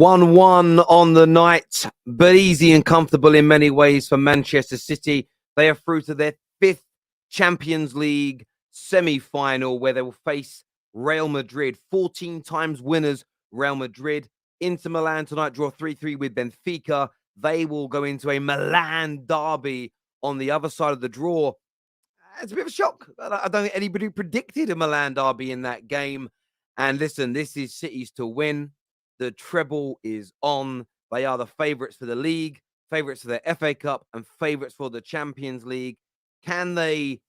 1-1 on the night, but easy and comfortable in many ways for Manchester City. They are through to their fifth Champions League semi-final where they will face Real Madrid, 14 times winners Real Madrid. Inter Milan tonight draw 3-3 with Benfica. They will go into a Milan derby on the other side of the draw. It's a bit of a shock. I don't think anybody predicted a Milan derby in that game. And listen, this is City's to win. The treble is on. They are the favourites for the league, favourites for the FA Cup, and favourites for the Champions League. Can they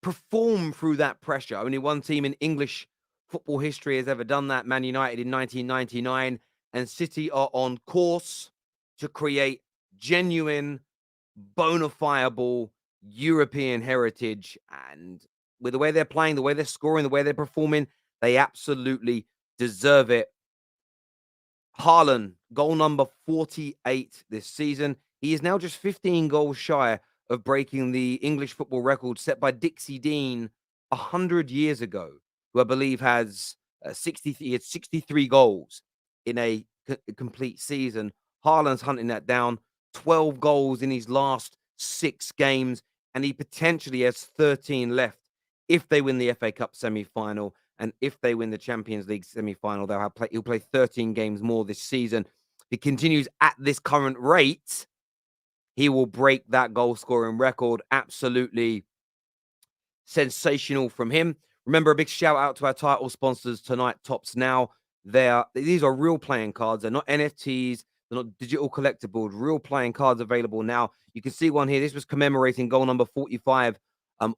perform through that pressure? Only one team in English football history has ever done that, Man United in 1999. And City are on course to create genuine, bona fide European heritage. And with the way they're playing, the way they're scoring, the way they're performing, they absolutely deserve it. Haaland, goal number 48 this season. He is now just 15 goals shy of breaking the English football record set by Dixie Dean 100 years ago, who I believe has 63 goals in a complete season. Haaland's hunting that down. 12 goals in his last 6 games, and he potentially has 13 left if they win the FA Cup semi-final. And if they win the Champions League semi-final, he'll play 13 games more this season. If he continues at this current rate, he will break that goal-scoring record. Absolutely sensational from him. Remember, a big shout-out to our title sponsors tonight, Tops Now. These are real playing cards. They're not NFTs. They're not digital collectibles. Real playing cards available now. You can see one here. This was commemorating goal number 45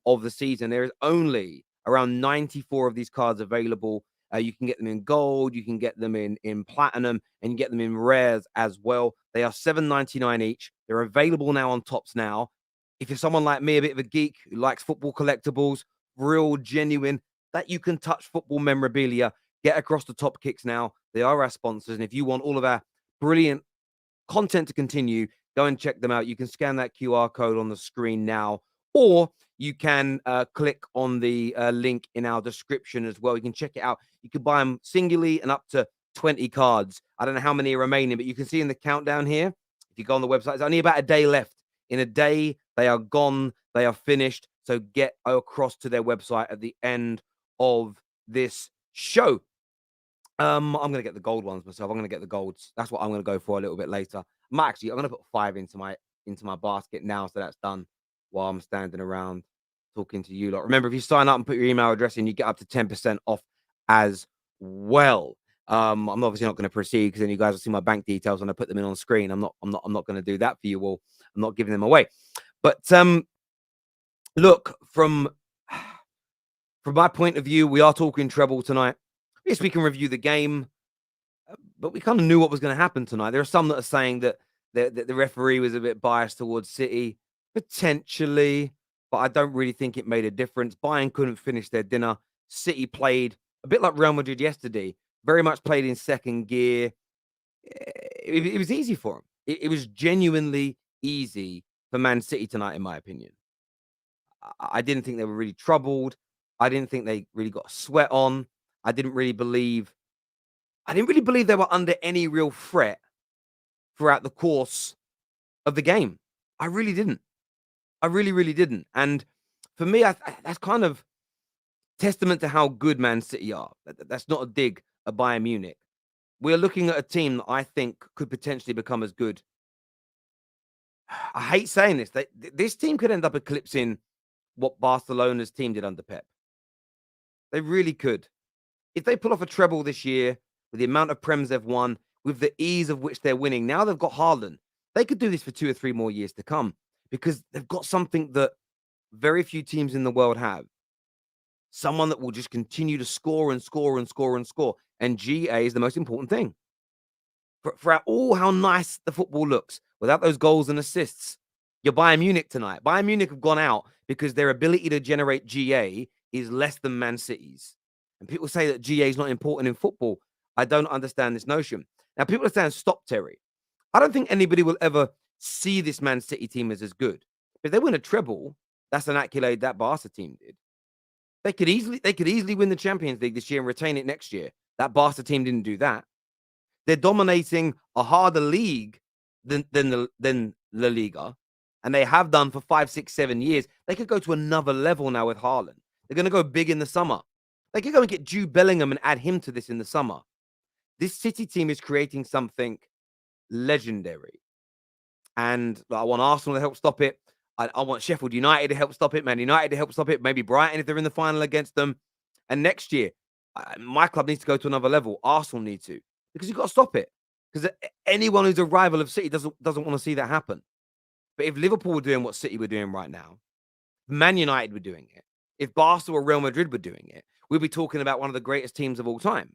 of the season. There is only around 94 of these cards available. You can get them in gold, you can get them in platinum, and you get them in rares as well. They are $7.99 each. They're available now on Tops Now. If you're someone like me, a bit of a geek who likes football collectibles, real, genuine, that you can touch football memorabilia, get across the Top Kicks now. They are our sponsors. And if you want all of our brilliant content to continue, go and check them out. You can scan that QR code on the screen now, or you can click on the link in our description as well. You can check it out. You can buy them singularly and up to 20 cards. I don't know how many are remaining, but you can see in the countdown here, if you go on the website, it's only about a day left. In a day, they are gone. They are finished. So get across to their website at the end of this show. I'm going to get the gold ones myself. I'm going to get the golds. That's what I'm going to go for a little bit later. I'm going to put 5 into my basket now, so that's done while I'm standing around talking to you lot. Remember, if you sign up and put your email address in, you get up to 10% off as well. I'm obviously not going to proceed because then you guys will see my bank details when I put them in on screen. I'm not going to do that for you all. I'm not giving them away. But look, from my point of view, we are talking treble tonight. Yes, we can review the game, but we kind of knew what was going to happen tonight. There are some that are saying that the referee was a bit biased towards City, potentially, but I don't really think it made a difference. Bayern couldn't finish their dinner. City played a bit like Real Madrid yesterday, very much played in second gear. It was easy for them. It was genuinely easy for Man City tonight, in my opinion. I didn't think they were really troubled. I didn't think they really got a sweat on. I didn't really believe they were under any real threat throughout the course of the game. I really didn't. I really, really didn't. And for me, that's kind of testament to how good Man City are. That's not a dig at Bayern Munich. We're looking at a team that I think could potentially become as good. I hate saying this. This team could end up eclipsing what Barcelona's team did under Pep. They really could. If they pull off a treble this year, with the amount of Prems they've won, with the ease of which they're winning, now they've got Haaland. They could do this for 2 or 3 more years to come because they've got something that very few teams in the world have. Someone that will just continue to score and score and score and score. And GA is the most important thing. For all how nice the football looks, without those goals and assists, you're Bayern Munich tonight. Bayern Munich have gone out because their ability to generate GA is less than Man City's. And people say that GA is not important in football. I don't understand this notion. Now, people are saying, stop, Terry. I don't think anybody will ever see this Man City team as good. If they win a treble, that's an accolade that Barca team did. They could easily win the Champions League this year and retain it next year. That Barca team didn't do that. They're dominating a harder league than La Liga, and they have done for 5, 6, 7 years. They could go to another level now with Haaland. They're going to go big in the summer. They could go and get Jude Bellingham and add him to this in the summer. This City team is creating something legendary. And I want Arsenal to help stop it. I want Sheffield United to help stop it, Man United to help stop it, maybe Brighton if they're in the final against them. And next year, my club needs to go to another level. Arsenal need to, because you've got to stop it. Because anyone who's a rival of City doesn't want to see that happen. But if Liverpool were doing what City were doing right now, Man United were doing it, if Barcelona or Real Madrid were doing it, we'd be talking about one of the greatest teams of all time.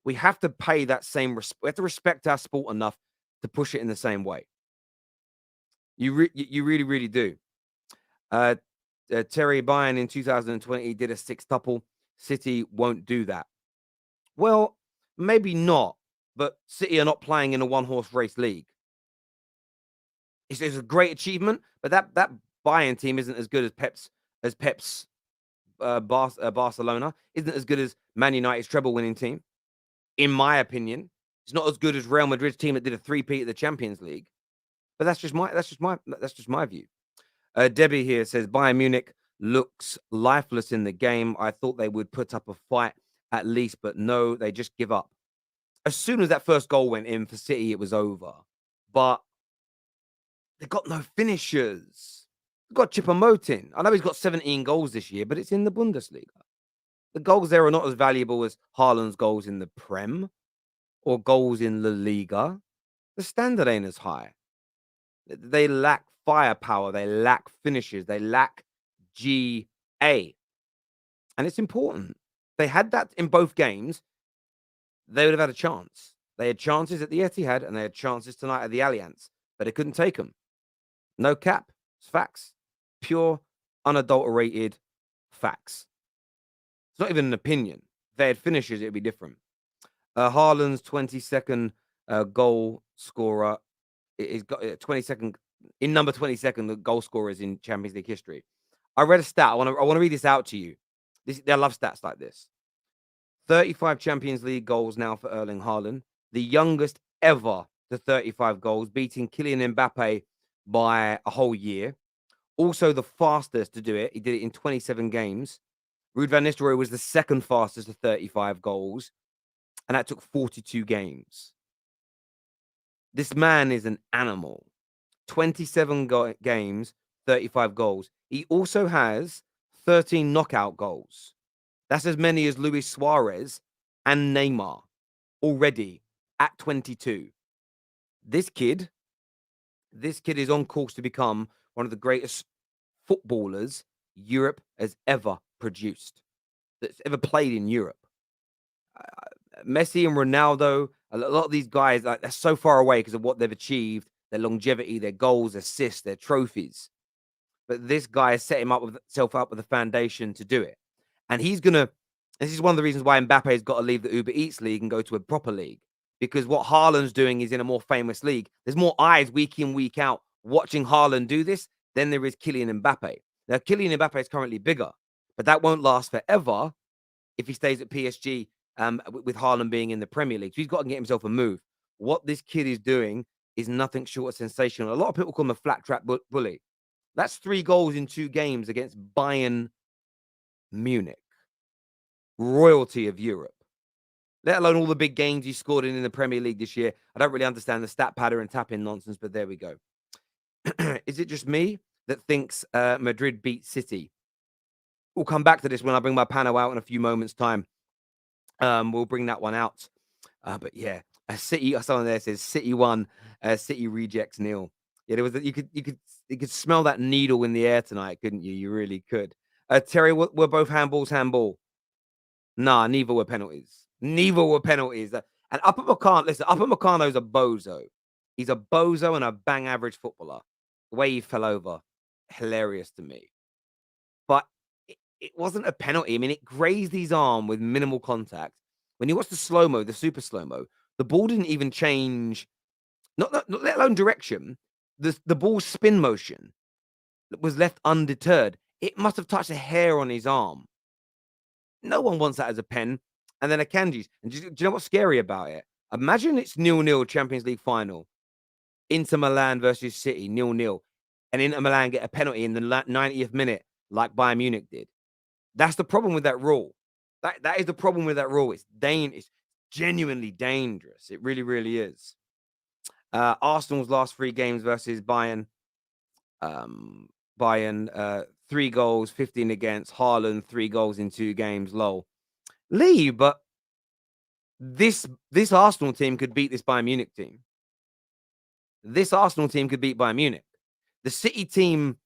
We have to pay that same respect. We have to respect our sport enough to push it in the same way. You really, really do. Terry Bayern in 2020 did a six-tuple. City won't do that. Well, maybe not, but City are not playing in a one-horse race league. It's a great achievement, but that Bayern team isn't as good as Pep's Barcelona. Isn't as good as Man United's treble-winning team, in my opinion. It's not as good as Real Madrid's team that did a three-peat at the Champions League. But that's just my view. Debbie here says Bayern Munich looks lifeless in the game. I thought they would put up a fight at least, but no, they just give up. As soon as that first goal went in for City, it was over. But they got no finishers. They've got Choupo-Moting. I know he's got 17 goals this year, but it's in the Bundesliga. The goals there are not as valuable as Haaland's goals in the Prem or goals in La Liga. The standard ain't as high. They lack firepower. They lack finishes. They lack GA. And it's important. They had that in both games. They would have had a chance. They had chances at the Etihad and they had chances tonight at the Allianz, but they couldn't take them. No cap. It's facts. Pure, unadulterated facts. It's not even an opinion. If they had finishes, it would be different. Haaland's 22nd goal scorer. He's got 22nd in number 22nd, the goal scorers in Champions League history. I read a stat. I want to read this out to you. I love stats like this. 35 Champions League goals now for Erling Haaland, the youngest ever to 35 goals, beating Kylian Mbappe by a whole year. Also the fastest to do it. He did it in 27 games. Ruud van Nistelrooy was the second fastest to 35 goals, and that took 42 games. This man is an animal. 27 games, 35 goals. He also has 13 knockout goals. That's as many as Luis Suarez and Neymar already at 22. This kid is on course to become one of the greatest footballers Europe has ever produced, that's ever played in Europe. Messi and Ronaldo, a lot of these guys, like, they're so far away because of what they've achieved, their longevity, their goals, assists, their trophies. But this guy has set himself up with a foundation to do it. And this is one of the reasons why Mbappe has got to leave the Uber Eats league and go to a proper league. Because what Haaland's doing is in a more famous league. There's more eyes week in, week out watching Haaland do this than there is Kylian Mbappe. Now, Kylian Mbappe is currently bigger, but that won't last forever if he stays at PSG with Haaland being in the Premier League. So he's got to get himself a move. What this kid is doing is nothing short of sensational. A lot of people call him a flat track bully. That's 3 goals in 2 games against Bayern Munich, royalty of Europe. Let alone all the big games he scored in the Premier League this year. I don't really understand the stat pattern and tap-in nonsense, but there we go. Is it just me that thinks Madrid beat City? We'll come back to this when I bring my panel out in a few moments' time. We'll bring that one out. But yeah, City. Someone there says City won. City rejects nil. Yeah, there was. You could smell that needle in the air tonight, couldn't you? You really could. Terry, were both handballs handball? Nah, neither were penalties. Neither were penalties. And Upamecano's a bozo. He's a bozo and a bang average footballer. The way he fell over, hilarious to me. But it wasn't a penalty. I mean, it grazed his arm with minimal contact. When you watch the slow-mo, the super slow-mo, the ball didn't even change, not let alone direction. The ball's spin motion was left undeterred. It must have touched a hair on his arm. No one wants that as a pen. And then Akanji's. And do you know what's scary about it? Imagine it's 0-0 Champions League final. Inter Milan versus City, 0-0. And Inter Milan get a penalty in the 90th minute, like Bayern Munich did. That's the problem with that rule. That is the problem with that rule. It's genuinely dangerous. It really, really is. Arsenal's last 3 games versus Bayern. Bayern, 3 goals, 15 against. Haaland, 3 goals in 2 games. Lol. Lee, but this Arsenal team could beat this Bayern Munich team. This Arsenal team could beat Bayern Munich. The City team,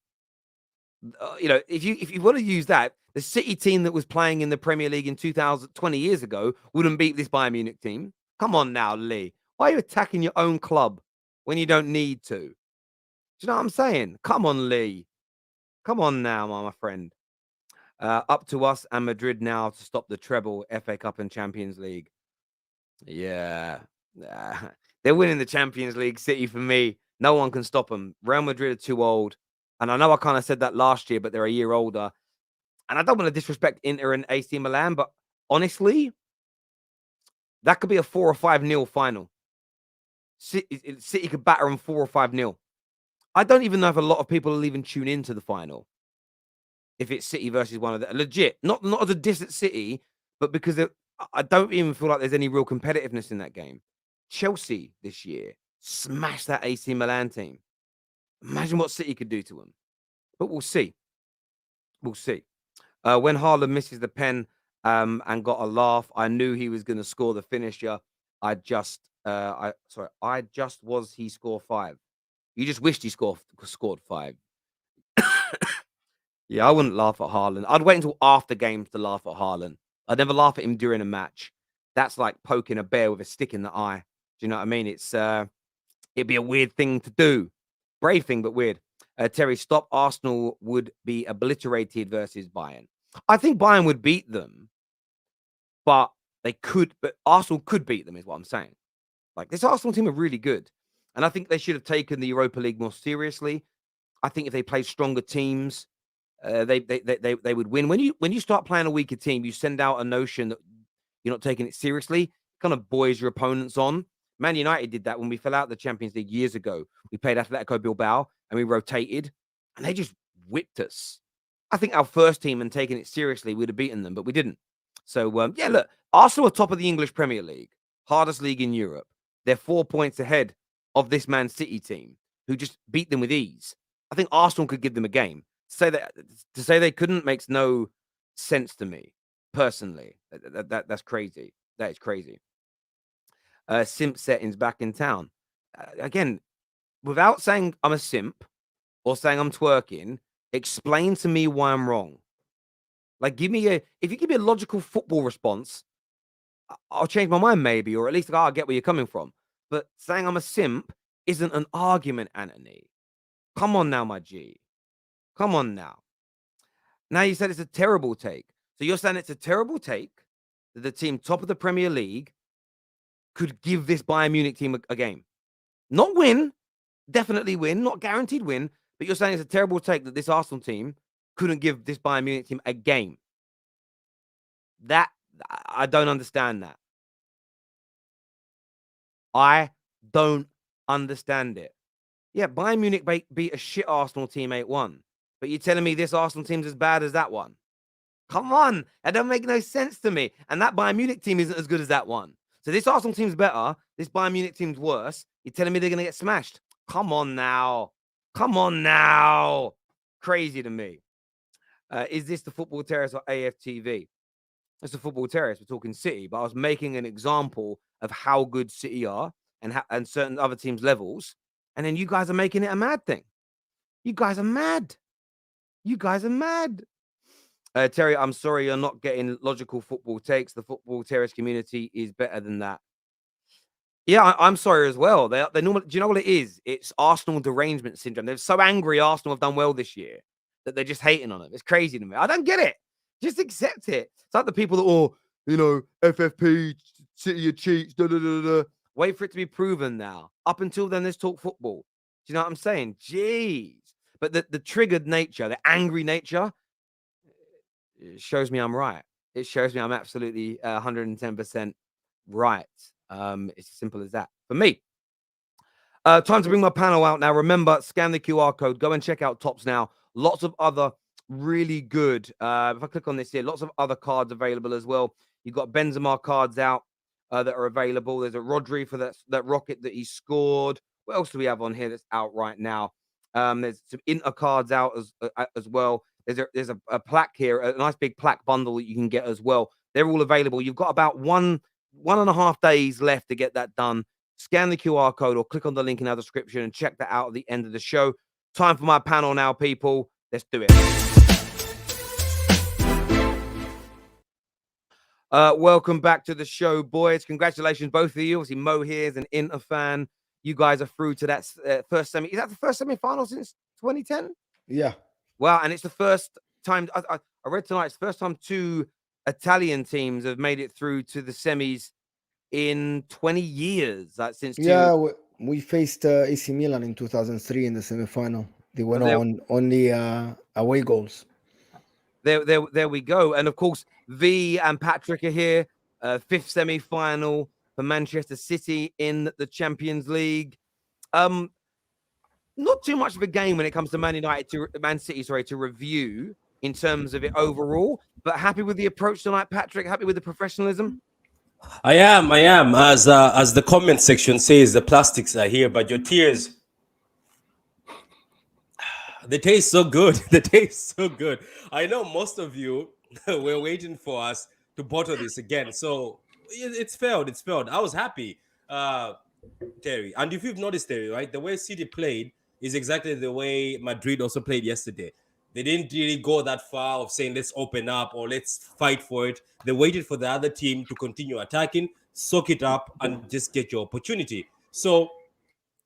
if you want to use that, the City team that was playing in the Premier League in 2020 years ago wouldn't beat this Bayern Munich team. Come on now, Lee. Why are you attacking your own club when you don't need to? Do you know what I'm saying? Come on, Lee. Come on now, my friend. Up to us and Madrid now to stop the treble, FA Cup and Champions League. Yeah. They're winning the Champions League, City, for me. No one can stop them. Real Madrid are too old. And I know I kind of said that last year, but they're a year older. And I don't want to disrespect Inter and AC Milan, but honestly, that could be a 4 or 5-0 final. City could batter them 4 or 5-0. I don't even know if a lot of people will even tune into the final if it's City versus one of them. Legit. Not as a diss at City, but because I don't even feel like there's any real competitiveness in that game. Chelsea this year smashed that AC Milan team. Imagine what City could do to them. But we'll see. We'll see. When Haaland misses the pen and got a laugh, I knew he was going to score the finisher. I just was he score 5. You just wished he scored 5. Yeah, I wouldn't laugh at Haaland. I'd wait until after games to laugh at Haaland. I'd never laugh at him during a match. That's like poking a bear with a stick in the eye. Do you know what I mean? It'd be a weird thing to do. Brave thing, but weird. Terry, stop. Arsenal would be obliterated versus Bayern. I think Bayern would beat them, but Arsenal could beat them, is what I'm saying. Like, this Arsenal team are really good. And I think they should have taken the Europa League more seriously. I think if they played stronger teams, they would win. When you start playing a weaker team, you send out a notion that you're not taking it seriously. Kind of buoys your opponents on. Man United did that when we fell out of the Champions League years ago. We played Atletico Bilbao and we rotated, and they just whipped us. I think our first team and taking it seriously, we'd have beaten them, but we didn't. So, look, Arsenal are top of the English Premier League, hardest league in Europe. They're 4 points ahead of this Man City team, who just beat them with ease. I think Arsenal could give them a game. To say they couldn't makes no sense to me, personally. That's crazy. That is crazy. Simp settings back in town. Again, without saying I'm a simp or saying I'm twerking, explain to me why I'm wrong. Like, if you give me a logical football response, I'll change my mind maybe, or at least I'll get where you're coming from. But saying I'm a simp isn't an argument, Anthony. Come on now, my G. Come on now. Now you said it's a terrible take. So you're saying it's a terrible take that the team top of the Premier League could give this Bayern Munich team a game. Not win, definitely win, not guaranteed win, but you're saying it's a terrible take that this Arsenal team couldn't give this Bayern Munich team a game. That, I don't understand that. I don't understand it. Yeah, Bayern Munich beat a shit Arsenal team 8-1. But you're telling me this Arsenal team's as bad as that one? Come on. That don't make no sense to me. And that Bayern Munich team isn't as good as that one. So this Arsenal team's better. This Bayern Munich team's worse. You're telling me they're going to get smashed? Come on now. Come on now. Crazy to me. Is this the Football Terrace or AFTV? It's the Football Terrace. We're talking City. But I was making an example of how good City are and certain other teams' levels. And then you guys are making it a mad thing. You guys are mad. You guys are mad. Terry, I'm sorry you're not getting logical football takes. The Football Terrace community is better than that. Yeah, I'm sorry as well. They normally. Do you know what it is? It's Arsenal derangement syndrome. They're so angry Arsenal have done well this year that they're just hating on them. It's crazy to me. I don't get it. Just accept it. It's like the people that, FFP, City of cheats, da da da da. Wait for it to be proven now. Up until then, let's talk football. Do you know what I'm saying? Jeez. But the triggered nature, the angry nature, it shows me I'm right. It shows me I'm absolutely 110% right. It's as simple as that for me. Time to bring my panel out now. Remember, scan the QR code. Go and check out Tops now. Lots of other really good. If I click on this here, lots of other cards available as well. You've got Benzema cards out that are available. There's a Rodri for that rocket that he scored. What else do we have on here that's out right now? There's some Inter cards out as well. There's a plaque here, a nice big plaque bundle that you can get as well. They're all available. You've got about one and a half days left to get that done. Scan the QR code or click on the link in our description and check that out at the end of the show. Time for my panel now, people. Let's do it. Welcome back to the show, boys. Congratulations, both of you. Obviously, Mo here is an Inter fan. You guys are through to that first semi. Is that the first semi-final since 2010? Yeah. Wow, and it's the first time, I read tonight, it's the first time two Italian teams have made it through to the semis in 20 years. Since we faced AC Milan in 2003 in the semi-final. They went on only away goals. There we go. And of course, V and Patrick are here. Fifth semi-final for Manchester City in the Champions League. Not too much of a game when it comes to Man City to review in terms of it overall, but happy with the approach tonight, Patrick. Happy with the professionalism. I am. As the comment section says, the plastics are here, but your tears, they taste so good. They taste so good. I know most of you were waiting for us to bottle this again, so it's failed. It's failed. I was happy, Terry. And if you've noticed, Terry, right, the way City played is exactly the way Madrid also played yesterday. They didn't really go that far of saying, let's open up or let's fight for it. They waited for the other team to continue attacking, soak it up, and just get your opportunity. So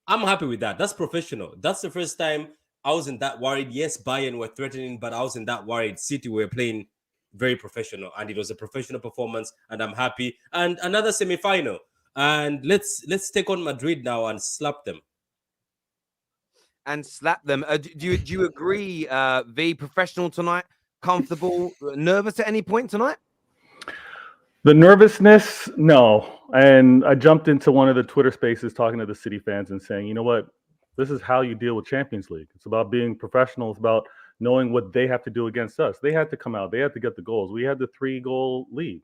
I'm happy with that. That's professional. That's the first time I wasn't that worried. Yes, Bayern were threatening, but I wasn't that worried. City were playing very professional, and it was a professional performance, and I'm happy. And another semi-final. And let's take on Madrid now and slap them. Do you agree, V, professional tonight? Comfortable? Nervous at any point tonight? The nervousness, no. And I jumped into one of the Twitter spaces talking to the City fans and saying, you know what? This is how you deal with Champions League. It's about being professional. It's about knowing what they have to do against us. They had to come out. They had to get the goals. We had the 3-goal lead.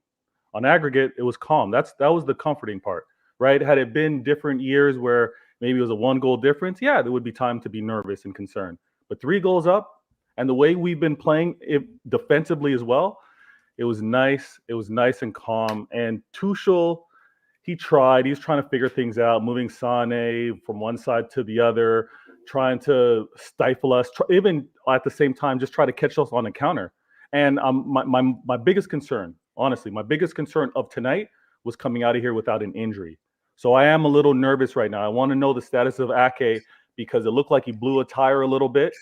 On aggregate, it was calm. That was the comforting part, right? Had it been different years where maybe it was a 1-goal difference, yeah, there would be time to be nervous and concerned. But 3 goals up, and the way we've been playing it defensively as well, it was nice. It was nice and calm. And Tuchel, he's trying to figure things out, moving Sane from one side to the other, trying to stifle us, even at the same time, just try to catch us on a counter. And my biggest concern, honestly, my biggest concern of tonight was coming out of here without an injury. So I am a little nervous right now. I want to know the status of Ake because it looked like he blew a tire a little bit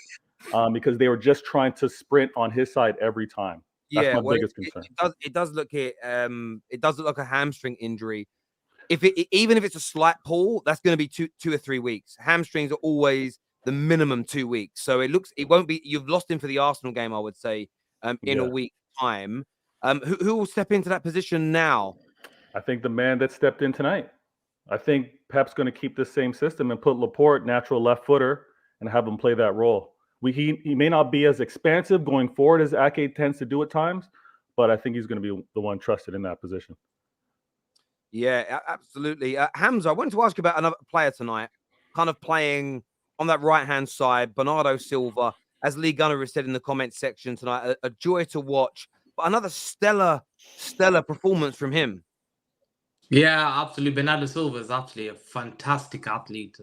because they were just trying to sprint on his side every time. That's my biggest concern. It does look here. It does look like a hamstring injury. Even if it's a slight pull, that's going to be two or 3 weeks. Hamstrings are always the minimum 2 weeks. So it won't be. You've lost him for the Arsenal game, I would say, in a week's time. Who will step into that position now? I think the man that stepped in tonight. I think Pep's going to keep the same system and put Laporte, natural left footer, and have him play that role. He may not be as expansive going forward as Ake tends to do at times, but I think he's going to be the one trusted in that position. Yeah, absolutely. Hamza, I wanted to ask you about another player tonight, kind of playing on that right-hand side, Bernardo Silva, as Lee Gunner has said in the comments section tonight, a joy to watch, but another stellar performance from him. Yeah, absolutely. Bernardo Silva is actually a fantastic athlete.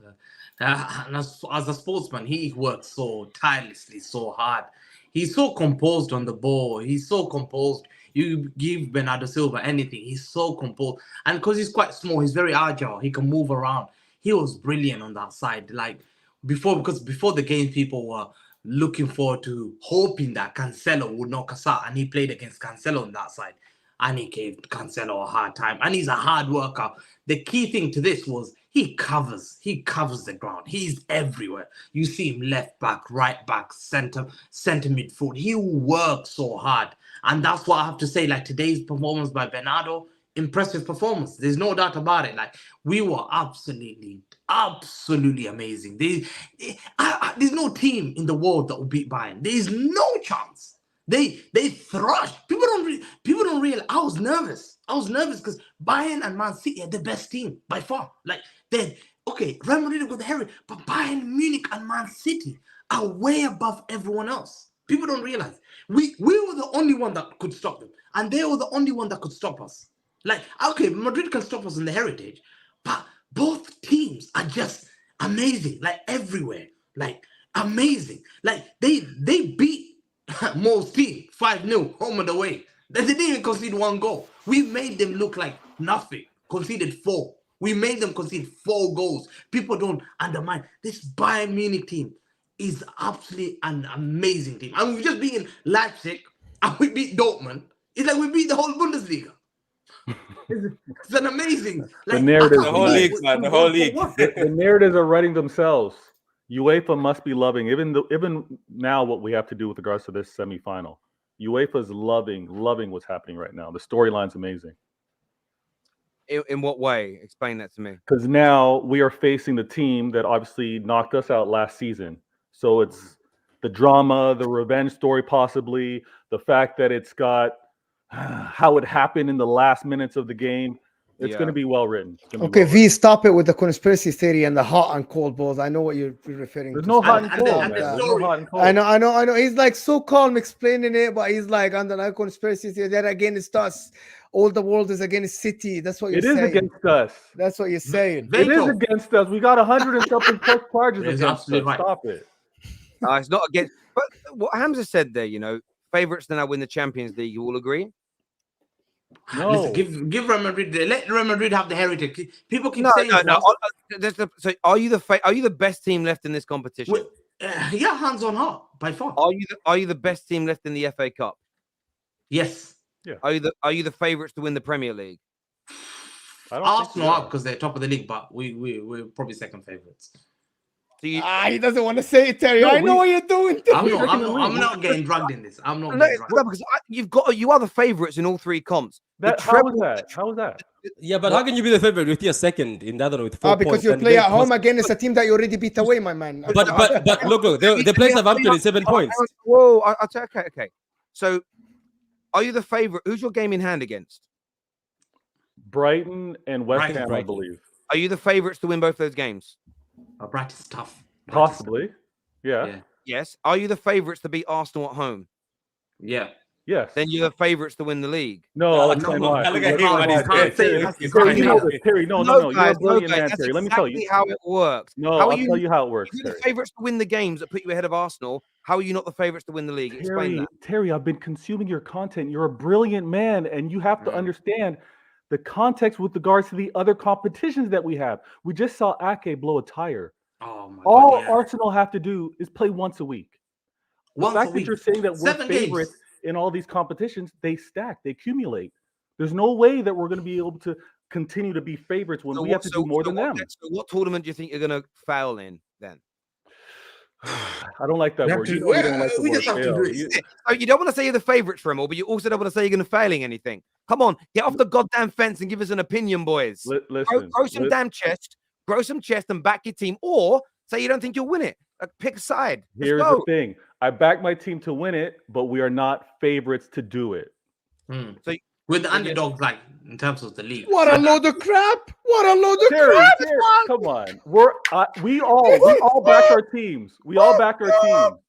And as a sportsman, he works so tirelessly, so hard. He's so composed on the ball. He's so composed. You give Bernardo Silva anything, he's so composed. And because he's quite small, he's very agile. He can move around. He was brilliant on that side. Before the game, people were looking forward to hoping that Cancelo would knock us out. And he played against Cancelo on that side. And he gave Cancelo a hard time. And he's a hard worker. The key thing to this was he covers the ground. He's everywhere. You see him left back, right back, center midfield. He works so hard. And that's what I have to say. Today's performance by Bernardo, impressive performance. There's no doubt about it. Like, we were absolutely amazing. There's no team in the world that will beat Bayern. There's no chance. They thrashed. People don't realize. I was nervous because Bayern and Man City are the best team by far. Like, Real Madrid got the heritage, but Bayern Munich and Man City are way above everyone else. People don't realize. We were the only one that could stop them, and they were the only one that could stop us. Like, okay, Madrid can stop us in the heritage, but both teams are just amazing, like everywhere, like amazing. Like they beat most team 5-0 home and away. They didn't even concede 1 goal. We made them look like nothing. Conceded 4. We made them concede 4 goals. People don't undermine this Bayern Munich team. Is absolutely an amazing team. And we've just beaten Leipzig and we beat Dortmund. It's like we beat the whole Bundesliga. It's an amazing. Like, the narrative, the whole league, man. The whole league. The narratives are writing themselves. UEFA must be loving, even now, what we have to do with regards to this semifinal. UEFA is loving what's happening right now. The storyline's amazing. In what way? Explain that to me. Because now we are facing the team that obviously knocked us out last season. So it's the drama, the revenge story, possibly the fact that it's got how it happened in the last minutes of the game. It's going to be well written. Okay, V, stop it with the conspiracy theory and the hot and cold balls. I know what you're referring There's to. no hot and cold. There's no hot and cold. I know. He's like so calm explaining it, but he's like under the conspiracy theory. That against us. All the world is against City. That's what you're saying. It is against us. That's what you're saying. It is against us. We got 100 and something plus charges against us. Right. Stop it. It's not against. But what Hamza said there, favorites to now win the Champions League. You all agree? No. Listen, give Real Madrid. Let Real Madrid have the heritage. People keep saying no. So are you the best team left in this competition? Yeah, hands on heart, by far. Are you the best team left in the FA Cup? Yes. Yeah. Are you the favorites to win the Premier League? Arsenal are because they're top of the league, but we're probably second favorites. So he doesn't want to say it, Terry. I know what you're doing. I'm not getting drugged in this. I'm not. Because you are the favorites in all 3 comps. How is that? Yeah, but how can you be the favorite with your second in the other with 4 points? Because you play at home against a team that you already beat away, my man. But look, the place Southampton is 7 points. Whoa, I'll tell you. Okay. So, are you the favorite? Who's your game in hand against? Brighton and West Ham, I believe. Are you the favorites to win both those games? Brighton's tough. Possibly. Yeah. Yes. Are you the favorites to beat Arsenal at home? Yeah. Yes. Then you're the favorites to win the league. No, I'll explain why. Look at him when he's Terry, no. You're a brilliant man, Terry. Let me tell you how it works. No, I'll tell you how it works. You're the favorites to win the games that put you ahead of Arsenal. How are you not the favorites to win the league? Explain that. Terry, I've been consuming your content. You're a brilliant man, and you have to understand the context with regards to the other competitions that we have. We just saw Ake blow a tire. Oh my All God, yeah. Arsenal have to do is play once a week. The fact that you're saying that we're favorites in all these competitions, they stack, they accumulate. There's no way that we're going to be able to continue to be favorites when we have to do more than them. So what tournament do you think you're going to fail in then? I don't like that word. You don't like the word fail. You don't want to say you're the favorites for them all, but you also don't want to say you're going to fail in anything. Come on, get off the goddamn fence and give us an opinion, boys. Grow some damn chest, grow some chest and back your team, or say you don't think you'll win it. Pick a side. Here's the thing. I back my team to win it, but we are not favorites to do it. So with the underdogs, like in terms of the league. What a load of crap! What a load of crap! Come on, we all back our teams. We all back our teams.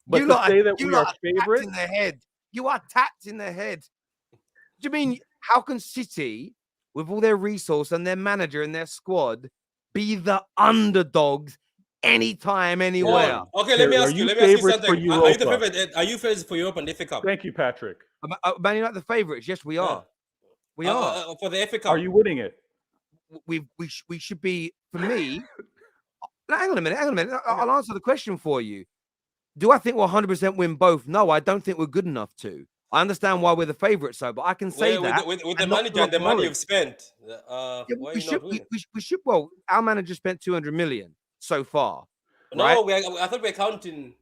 But to say that we are favorites in the head, you are tapped in the head. Do you mean how can City, with all their resource and their manager and their squad, be the underdogs anytime, anywhere? Okay, let me ask you something. Are you favorites for Europe and the FA Cup? Thank you, Patrick. Man United the favorites? Yes, we are. We are for the FA Cup. Are you winning it? We should be. For me, hang on a minute. I'll answer the question for you. Do I think we'll 100% win both? No, I don't think we're good enough to. I understand why we're the favorites, though, but I can say that with the manager and the money you've spent. We should. Well, our manager spent 200 million so far. No, right? I thought we're counting.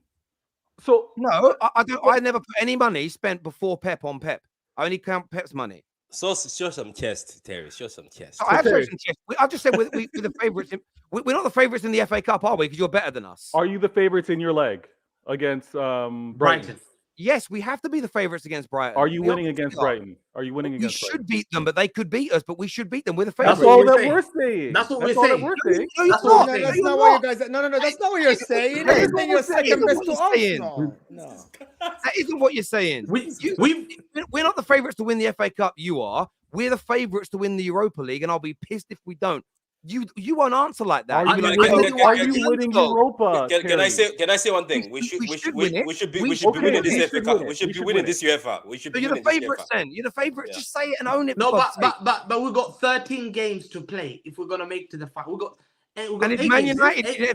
So no, I don't. I never put any money spent before Pep on Pep. I only count Pep's money. So show some chest, Terry. Show some chest. So I have Terry. some chest. I just said we're the favourites. We're not the favourites in the FA Cup, are we? Because you're better than us. Are you the favorites in your leg against Brighton? Yes, we have to be the favourites against Brighton. Are you We winning obviously against are. Brighton? Are you winning We against should Brighton? beat them, but they could beat us. But we should beat them. We're the That's favourites. all we're that saying. we're saying. That's what That's we're all that saying. we're saying. No, you're That's what not. we're No, saying. that's you're not what you guys. No, that's not what you're saying. That You're is saying what you're we're saying. second best What to you're saying. Arsenal. No. That isn't what you're saying. We're not the favourites to win the FA Cup. You are. We're the favourites to win the Europa League, and I'll be pissed if we don't. You won't answer like that. Are you Can- winning, can- are can- you can- winning Europa? Can I Terry? say one thing? We should win it. we should be We winning should win this it. FA Cup. We We should be should winning win this UEFA. We should So be you're the winning this favourites UEFA. then. You're the favourites. Yeah. Just say it and own it. No, for God's sake. but we've got 13 games to play if we're gonna make to the final. And if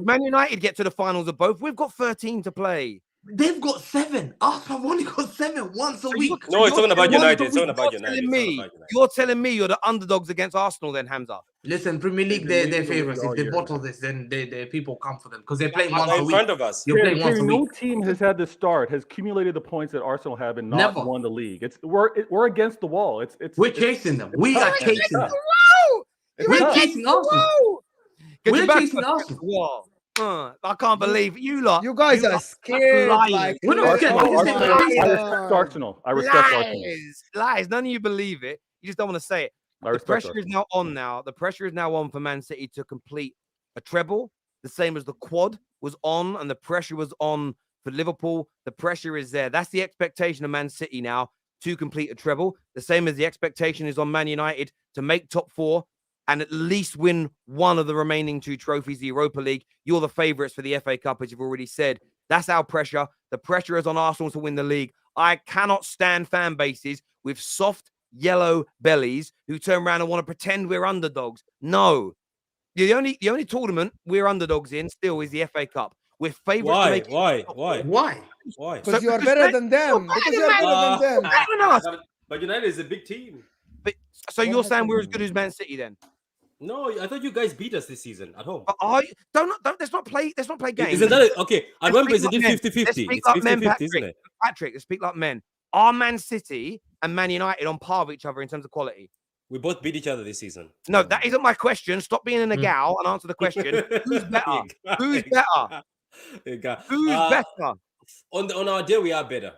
Man United get to the finals of both, we've got 13 to play. They've got 7. Arsenal have only got 7 once a week. No, it's talking about you're United. It's talking about You're United. telling It's talking me, about United. you're telling me you're the underdogs against Arsenal then, Hamza. Listen, Premier League, They've been they're leading the favourites. league If they all bottle this, then they people come for them because they're playing once They're a in week. front of us. You're playing once a No week. team has had this start, has accumulated the points that Arsenal have and not Never. won the league. We're against the wall. We're chasing them. We are chasing them. Wow! We're chasing Arsenal. We're chasing Arsenal. Wow. I can't believe you lot. You guys are lot scared. lying. Like, We're not scared. Arsenal, We're just saying Arsenal, we're I chasing. respect Arsenal. I respect Arsenal. Lies. None of you believe it. You just don't want to say it. I The respect pressure Arsenal. is now on now. The pressure is now on for Man City to complete a treble, the same as the quad was on, and the pressure was on for Liverpool. The pressure is there. That's the expectation of Man City now to complete a treble. The same as the expectation is on Man United to make top 4 and at least win one of the remaining 2 trophies, the Europa League. You're the favourites for the FA Cup, as you've already said. That's our pressure. The pressure is on Arsenal to win the league. I cannot stand fan bases with soft yellow bellies who turn around and want to pretend we're underdogs. No. The only tournament we're underdogs in still is the FA Cup. We're favourites to make it. Why? because you are better than them. Because you are better than them. Better than us. But United is a big team. So you're saying we're as good as Man City then? No, I thought you guys beat us this season at home. But let's not play games. Isn't that okay? I remember it's a speak like men. 50-50. Let's speak It's like men, 50-50, isn't it? Patrick, let's speak like men. Are Man City and Man United on par with each other in terms of quality? We both beat each other this season. No, that isn't my question. Stop being a gal and answer the question. Who's better? Who's better? Who's better? On our day, we are better.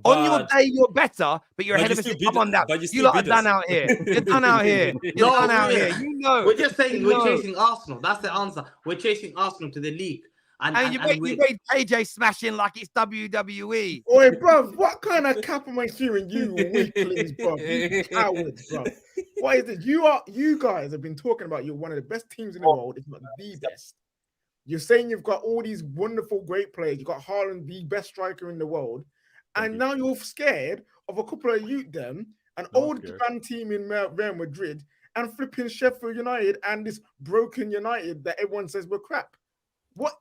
On your day, you're better, but you're But ahead you of us. still beat Come on, us. that But you you still lot are beat done us. out here. You're done out here. You're No, done out we're- here. You know. We're just saying You we're know. chasing Arsenal. That's the answer. We're chasing Arsenal to the league. And you made KJ smashing like it's WWE. Oi, bruv, what kind of cap am I hearing you weaklings, bruv? You cowards, bruv. What is it? You guys have been talking about you're one of the best teams in the world, if not the best. You're saying you've got all these wonderful, great players. You've got Haaland, the best striker in the world. And now you're scared of a couple of youth them, an old grand team in Real Madrid, and flipping Sheffield United and this broken United that everyone says we're crap. What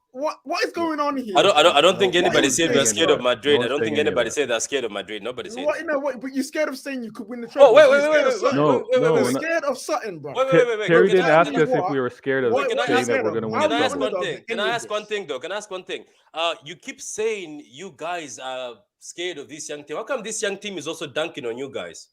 is going on here? I don't think anybody is said saying we're scared of Madrid. No I don't one's think saying anybody that. said they're scared of Madrid. Nobody said. But you're scared of saying you could win the Oh, trophy. wait, You're wait, scared of wait, something. wait, No, You're we're not. scared of something, bro. Wait. Terry Can didn't I- ask us if we were scared of What- Can I saying ask- that we're going to win Can the I ask treble. one thing? Can I ask one this? thing though? Can I ask one thing? You keep saying you guys are scared of this young team. How come this young team is also dunking on you guys?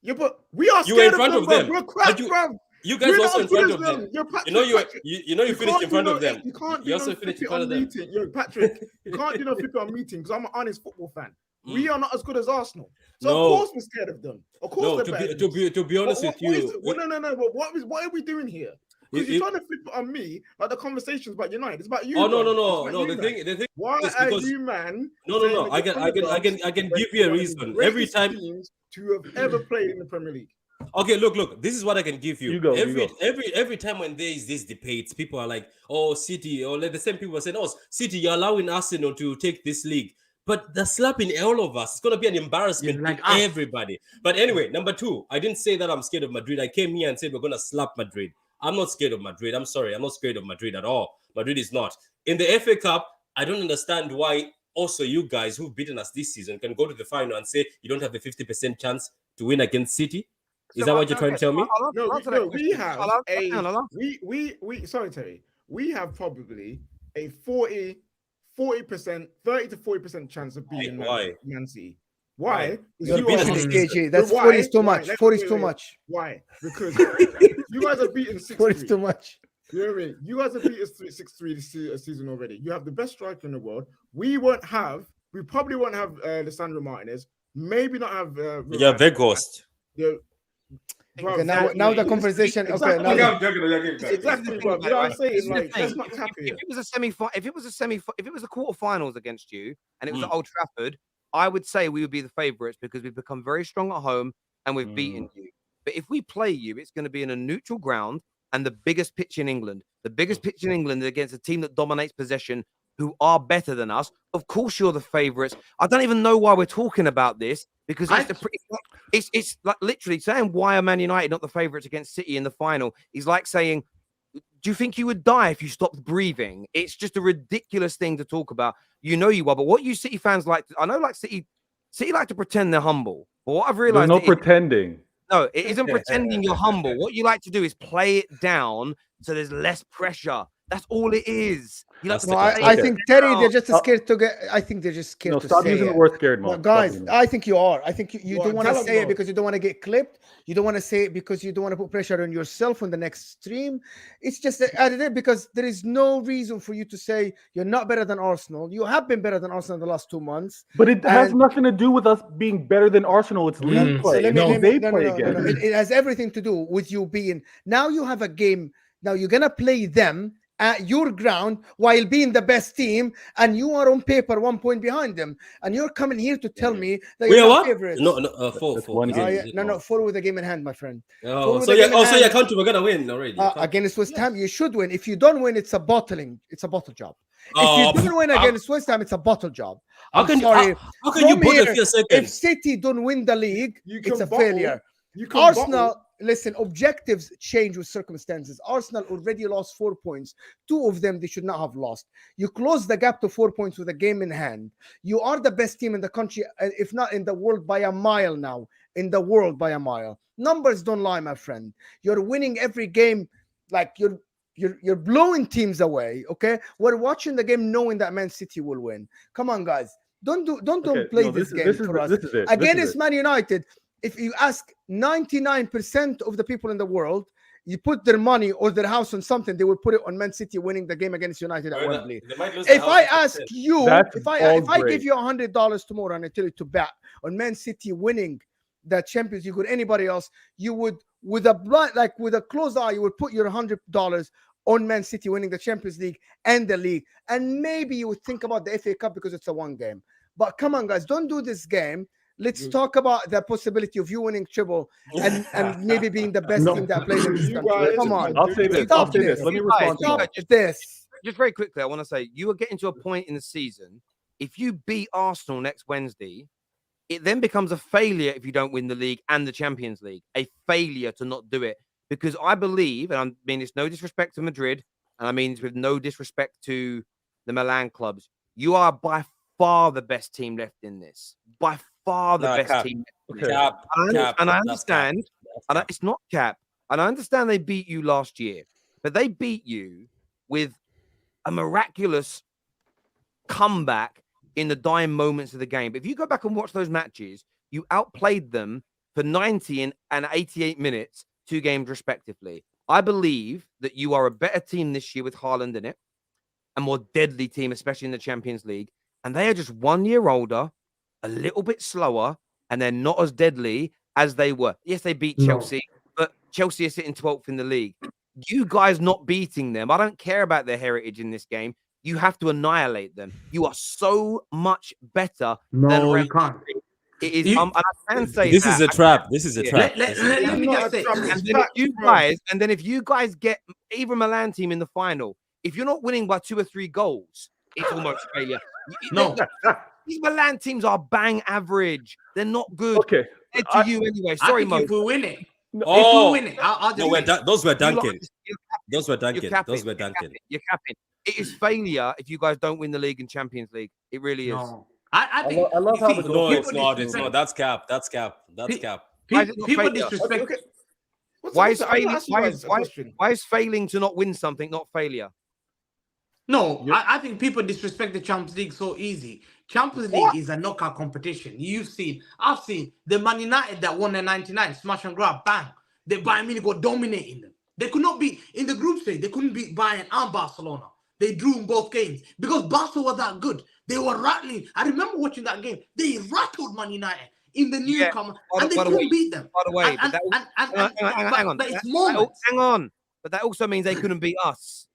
Yeah, but we are You were in scared front of of them. them. We're crap, But bro. You guys We're also not in as good front as of them. them. You're Patrick, You know you Patrick. you finished can't in front do of them. You can't do You also no finished flip in it front on of them. meeting. Yo, Patrick, you can't do no flip it on meeting because I'm an honest football fan. We are not as good as Arsenal. So No. of course we're scared of them. Of course No, they're to better be than us. to be honest with What is you, it? No. What are we doing here? Because you're trying to flip it on me, like the conversations about United. It's about you. oh no man. no It's no about no. you, The man. thing Why is are because you, man? no saying no. that I you're can underdogs give against you a one of the reason. Every greatest time. teams to have ever played in the Premier League. Okay, look. This is what I can give you. You go. Every time when there is these debates, people are like, "Oh, City," or like the same people are saying, "Oh, City, you're allowing Arsenal to take this league." But they're slapping all of us. It's gonna be an embarrassment Like to us. everybody. But anyway, number 2, I didn't say that I'm scared of Madrid. I came here and said we're gonna slap Madrid. I'm not scared of Madrid. I'm sorry, I'm not scared of Madrid at all. Madrid is not. In the FA Cup, I don't understand why also you guys who've beaten us this season can go to the final and say you don't have a 50% chance to win against City. Is that what you're trying to tell me? We have sorry, Terry. We have probably a 40%, 30 to 40% chance of beating Why? Man City. Why? You're You are- pushing it, KG. That's Why? 40 is too Why? much. Let's- 40 is wait, too wait. much. Why? Because you guys have beaten 40 is 6-3. too much. You know what I mean? You guys have beaten 6-3 this season already. You have the best striker in the world. We probably won't have Lisandro Martinez. Maybe not have. Yeah, Veghorst. Yeah. Okay, now the conversation. Okay, Exactly. now Exactly, bro. You know what I'm saying? Like, let's not cap If it. it was a quarterfinals against you, and it was at Mm. Old Trafford, I would say we would be the favourites because we've become very strong at home and we've beaten you. But if we play you, it's going to be in a neutral ground and the biggest pitch in England. The biggest pitch in England against a team that dominates possession, who are better than us. Of course, you're the favourites. I don't even know why we're talking about this because it's like literally saying why are Man United not the favourites against City in the final is like saying, do you think you would die if you stopped breathing? It's just a ridiculous thing to talk about. You know you are, but what you City fans like, I know like City like to pretend they're humble. But what I've There's realised, no pretending. no, it isn't pretending you're humble. What you like to do is play it down so there's less pressure. That's all it is. You like That's to the No, play I it think Terry, down. they're just scared to get. I think they're just scared No, to stop say using it. the word scared, No, Mo. guys, I think you are. I think you Well, don't want to tell 'em, say it Mo. because you don't want to get clipped. You don't want to say it because you don't want to put pressure on yourself on the next stream. It's just that I did it because there is no reason for you to say you're not better than Arsenal. You have been better than Arsenal in the last 2 months. But it has And- nothing to do with us being better than Arsenal. It's league play. So and who they play against. It has everything to do with you being. Now you have a game. Now you're gonna play them at your ground while being the best team, and you are on paper 1 point behind them, and you're coming here to tell me that We you're are not what? favorites. No, four. That's Four. one Is game. it- Yeah, is it- no, 4 with the game in hand, my friend. Oh, Four with so the yeah. game in Also, hand. your country, we're gonna win already. Against West Ham, you should win. If you don't win, it's a bottling. It's a bottle job. Oh, If you don't win against West Ham, it's a bottle job. How I'm can sorry. how can you From put here, a few If seconds? City don't win the league, You it's can a bottle. failure. You can Arsenal, bottle. listen, objectives change with circumstances. Arsenal already lost 4 points. 2 of them they should not have lost. You close the gap to 4 points with a game in hand. You are the best team in the country, if not in the world by a mile now. In the world by a mile. Numbers don't lie, my friend. You're winning every game like you're blowing teams away. Okay, we're watching the game knowing that Man City will win. Come on, guys. Don't Okay, play no, this game this is for us. This is it. Again, This is it's Man United. If you ask 99% of the people in the world, you put their money or their house on something, they will put it on Man City winning the game against United at Wembley. They might lose the If house I in ask 10%. you, That's if I all give great. you $100 tomorrow and I tell you to bet on Man City winning the Champions League or anybody else, you would, with a closed eye, you would put your $100 on Man City winning the Champions League and the league, and maybe you would think about the FA Cup because it's a one game. But come on, guys, don't do this game. Let's talk about the possibility of you winning treble and maybe being the best No. team that plays in this You country. guys- Come on. I'll say this. Stop I'll say this. this. Let me You respond to guys- that. Stop this. Just very quickly, I want to say you are getting to a point in the season. If you beat Arsenal next Wednesday, it then becomes a failure if you don't win the league and the Champions League. A failure to not do it. Because I believe, and I mean it's no disrespect to Madrid, and I mean it's with no disrespect to the Milan clubs, you are by far the best team left in this. By far the Nah, best Cap. team. Okay. Cap, cap, And I that's cap. understand, That's and cap. it's not cap. And I understand they beat you last year, but they beat you with a miraculous comeback in the dying moments of the game. If you go back and watch those matches, you outplayed them for 90 and 88 minutes, 2 games respectively. I believe that you are a better team this year with Haaland in it, a more deadly team, especially in the Champions League. And they are just 1 year older, a little bit slower, and they're not as deadly as they were. Yes, they beat Chelsea, but Chelsea are sitting 12th in the league. You guys not beating them, I don't care about their heritage in this game. You have to annihilate them. You are so much better than No, Real you can't. Madrid. It is. You- And I can say This that. is a trap. This is a Yeah. trap. Let This is- me not just a say, trap. And then if you guys get even Milan team in the final, if you're not winning by 2 or 3 goals, it's almost failure. no, These Milan teams are bang average. They're not good. Okay. Compared to you anyway. I Sorry, think Mo. if we win it, Oh, if we win it, I'll no, just those were You lot- Duncan. you're Those were Duncan. capping. Those were You're Duncan. capping. You're capping. It is failure if you guys don't win the league and Champions League. It really is. no. I think I love how the No, it's people not. It's disrespect- not. That's cap. That's cap. That's Pe- cap. Why is it not People failure? disrespect. Okay. Why is I'm gonna failing? ask you guys a question. Why is failing to not win something not failure? No, You're- I think people disrespect the Champions League so easy. Champions League is a knockout competition. I've seen the Man United that won the 99, smash and grab, bang. The Bayern Munich got dominating them. They could not be in the group stage. They couldn't beat Bayern and Barcelona. They drew in both games because Barca were that good. They were rattling. I remember watching that game. They rattled Man United in the newcomer, and they couldn't beat them. By the way, but hang on. But it's moments. Hang on. But that also means they couldn't beat us.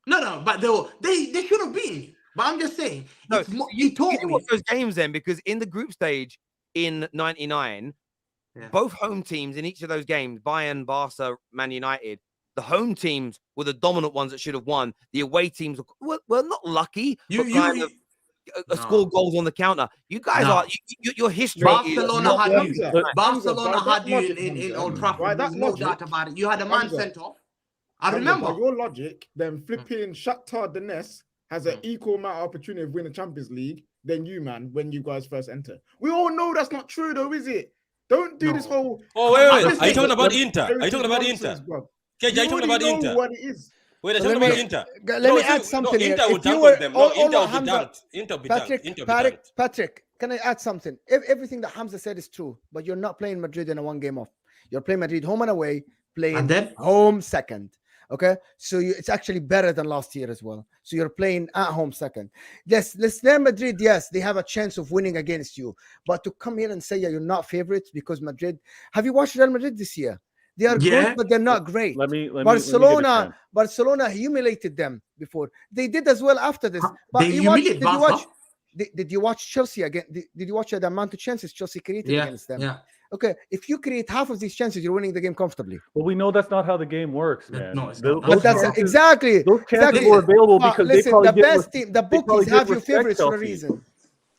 No, but they should have beaten you. But I'm just saying. No, you told me watch those games then, because in the group stage in '99, both home teams in each of those games, Bayern, Barca, Man United, the home teams were the dominant ones that should have won. The away teams were not lucky, score goals on the counter. You guys are your history. Barcelona had you. Barcelona Hamza, had you in Old Trafford. Right, There's no doubt about it. You had a man sent off. I remember. By your logic, then flipping Shakhtar Donetsk has an equal amount of opportunity of winning Champions League than you, man, when you guys first enter. We all know that's not true, though, is it? Don't do this whole. Oh, wait. Are you talking about Inter? Are you talking about Inter? Okay, are you talking about Inter? What it is. Wait, I'm talking about Inter. Let me add something here. Inter will dunk on them. No, Inter will be dunked. Inter will be dunked. Patrick, can I add something? Everything that Hamza said is true, but you're not playing Madrid in a one game off. You're playing Madrid home and away, playing home second. Okay, so it's actually better than last year as well. So you're playing at home second. Yes, Real Madrid, yes, they have a chance of winning against you. But to come here and say you're not favorites because Madrid, have you watched Real Madrid this year? They are good, but they're not great. Barcelona humiliated them before. They did as well after this. But did you watch Chelsea again? Did you watch the amount of chances Chelsea created against them? Yeah. Okay, if you create half of these chances, you're winning the game comfortably. Well, we know that's not how the game works, man. No, it's not. But that's exactly. Those chances were available because listen, the best team, the bookies have your favorites for a reason.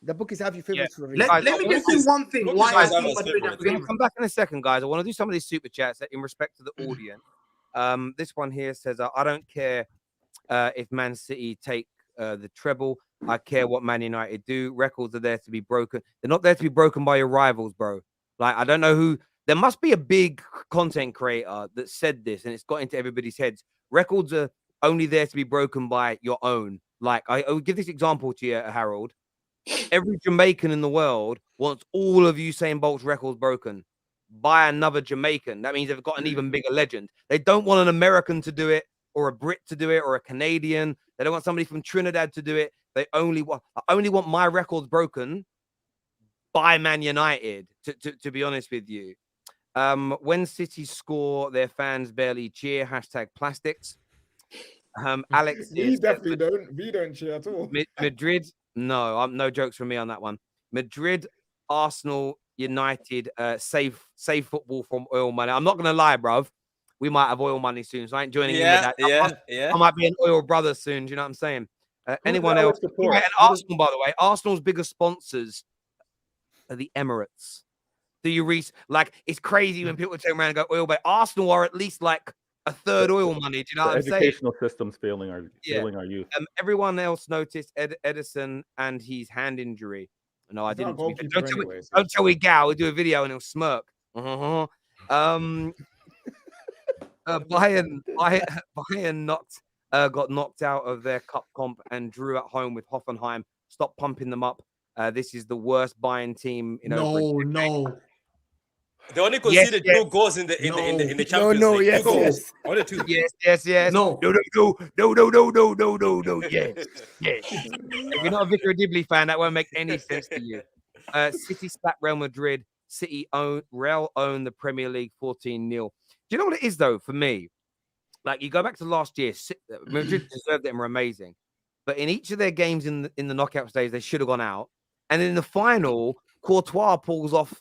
The bookies have your favorites for a reason. Let me just do one thing. Why I think Madrid are We're going to come back in a second, guys. I want to do some of these super chats in respect to the audience. This one here says, I don't care if Man City take the treble. I care what Man United do. Records are there to be broken. They're not there to be broken by your rivals, bro. Like, I don't know who. There must be a big content creator that said this, and it's got into everybody's heads. Records are only there to be broken by your own. Like, I will give this example to you, Harold. Every Jamaican in the world wants all of Usain Bolt's records broken by another Jamaican. That means they've got an even bigger legend. They don't want an American to do it, or a Brit to do it, or a Canadian. They don't want somebody from Trinidad to do it. I only want my records broken by Man United, to be honest with you. When City score, their fans barely cheer. #plastics. Alex, we definitely don't. We don't cheer at all. Madrid, no, no jokes from me on that one. Madrid, Arsenal, United, save football from oil money. I'm not gonna lie, bruv. We might have oil money soon, so I ain't joining in with that. I might be an oil brother soon. Do you know what I'm saying? Anyone else? And Arsenal, by the way, Arsenal's biggest sponsors are the Emirates. Do you like? It's crazy when people turn around and go oil, but Arsenal are at least like a third oil money. Do you know what I'm saying? Educational system's failing our youth. Everyone else noticed Edison and his hand injury. No, I didn't. Don't tell me, Gal. We'll do a video and he'll smirk. Bayern got knocked out of their cup comp and drew at home with Hoffenheim. Stop pumping them up. This is the worst Bayern team. No. They only conceded 2 goals in the Champions League. Only 2. Yes. No. Yes. If you're not a Vicar Dibley fan, that won't make any sense to you. City slapped Real Madrid. Real own the Premier League 14-0. Do you know what it is, though, for me? Like, you go back to last year, Madrid deserved it and were amazing. But in each of their games in the knockout stage, they should have gone out. And in the final, Courtois pulls off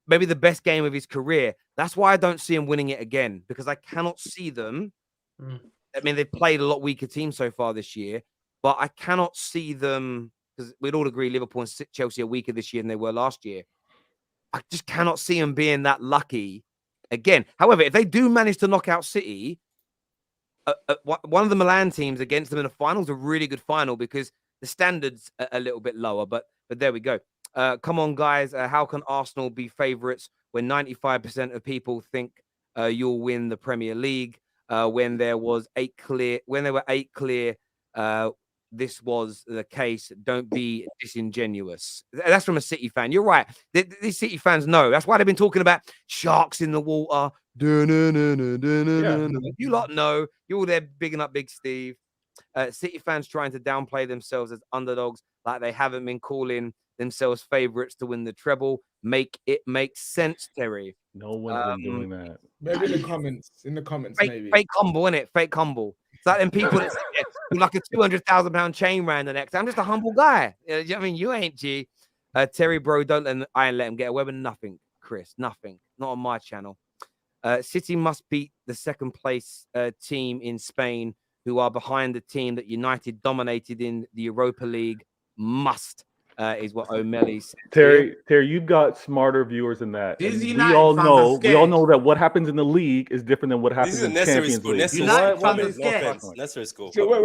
maybe the best game of his career. That's why I don't see him winning it again, because I cannot see them. I mean, they've played a lot weaker teams so far this year, but I cannot see them, because we'd all agree Liverpool and Chelsea are weaker this year than they were last year. I just cannot see them being that lucky again. However, if they do manage to knock out City, one of the Milan teams against them in the final is a really good final, because the standards are a little bit lower, but there we go. Come on, guys. How can Arsenal be favourites when 95% of people think you'll win the Premier League? When there were 8 clear this was the case. Don't be disingenuous. That's from a City fan. You're right. These City fans know. That's why they've been talking about sharks in the water. You lot know. You're all there bigging up Big Steve. City fans trying to downplay themselves as underdogs, like they haven't been calling themselves favorites to win the treble. Make it make sense, Terry. No one's been doing that. Maybe in the comments. Maybe. Fake humble, innit? Fake humble. It's like them people that say, like a £200,000 chain round the neck. I'm just a humble guy. You know what I mean? You ain't G. Terry, bro, I ain't let him get away with nothing, Chris. Nothing. Not on my channel. City must beat the second place team in Spain, who are behind the team that United dominated in the Europa League. Must. Is what O'Malley said. Terry, you've got smarter viewers than that. We all know that what happens in the league is different than what happens in Champions League. Necessary school. So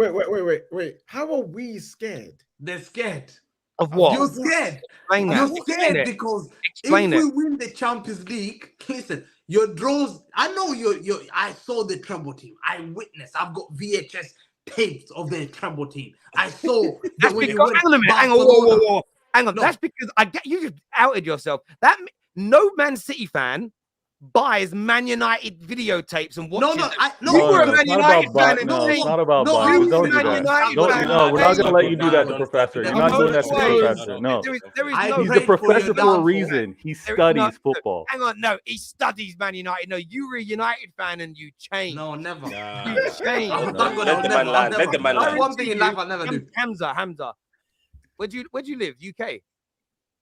wait. How are we scared? They're scared. Of what? You're scared. Explain You're that. scared because if we win the Champions League, listen, your draws. I know you're. I saw the treble team. I witnessed. I've got VHS tapes of the treble team. I saw. That's because, hang on, whoa. Hang on. No. That's because you just outed yourself. That no Man City fan buys Man United videotapes and watches. You were a Man United fan. It's not about buying. Don't do that. No, we're not going to let you do that to Professor. You're not doing that to Professor. No. He's a professor for a reason. He studies football. Hang on. No, he studies Man United. No, you were a United fan and you changed. No, never. You changed. Let the man land. That's one thing in life I'll never do. Hamza. Where'd you live? UK?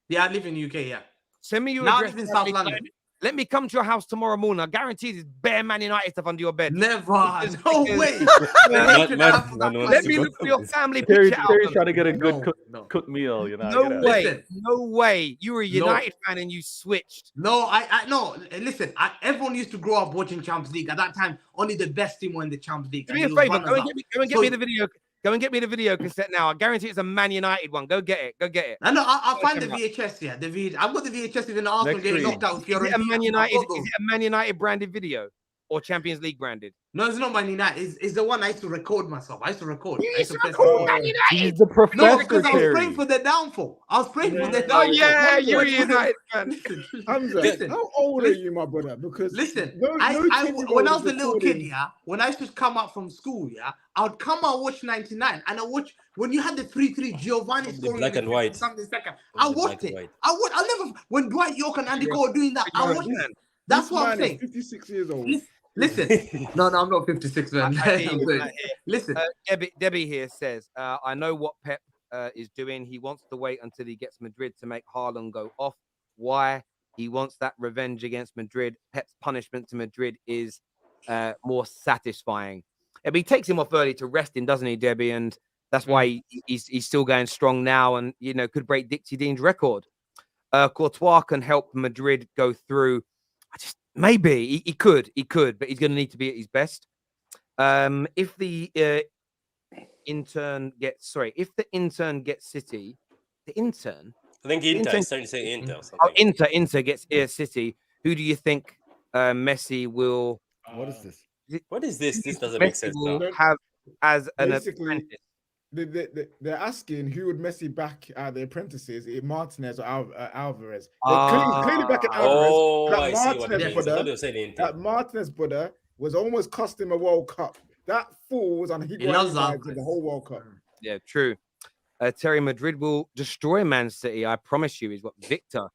Yeah, I live in UK, yeah. Send me your now address. I live in South London. Let me come to your house tomorrow morning. I guarantee there's bare Man United stuff under your bed. Never. No way. Let me look for your family picture. Terry's trying to get a good cooked meal. You know. No way. You were a United fan and you switched. No, I no. Listen, everyone used to grow up watching Champions League. At that time, only the best team were in the Champions League. Do me a favor. Go and get me the video. Go and get me the video cassette now. I guarantee it's a Man United one. Go get it. No, I'll find the VHS here. I've got the VHS even Arsenal getting knocked out. Is it a Man United branded video or Champions League branded? No, it's not Man United. It's the one I used to record myself. I used to record. He's the professor. No, because I was praying for the downfall. Oh yeah, you're a United fan. Hamza, how old are you, my brother? Because listen, when I was a little kid, when I used to come out from school, I would come out watch 99, and I watch when you had the 3-3 Giovanni scoring black and white. Something second. I watched it. I'll never when Dwight York and Andy Cole were doing that. I watched it. That's what I'm saying. 56 years old. Listen. No, I'm not 56, man. Listen. Debbie here says, I know what Pep is doing. He wants to wait until he gets Madrid to make Haaland go off. Why? He wants that revenge against Madrid. Pep's punishment to Madrid is more satisfying. He takes him off early to rest him, doesn't he, Debbie? And that's why he's still going strong now and, could break Dixie Dean's record. Courtois can help Madrid go through. Maybe he could, but he's going to need to be at his best. If the intern gets City, the intern. I think Inter is starting to say Inter. Inter gets City. Who do you think Messi will? What is this? What is this? This doesn't make sense. Have as an apprentice. They're asking who would Messi back the apprentices, Martinez or Alvarez. Clearly back at Alvarez. That Martinez brother was almost cost him a World Cup. That fool was on the whole World Cup. Yeah, true. Terry, Madrid will destroy Man City. I promise you, is what Victor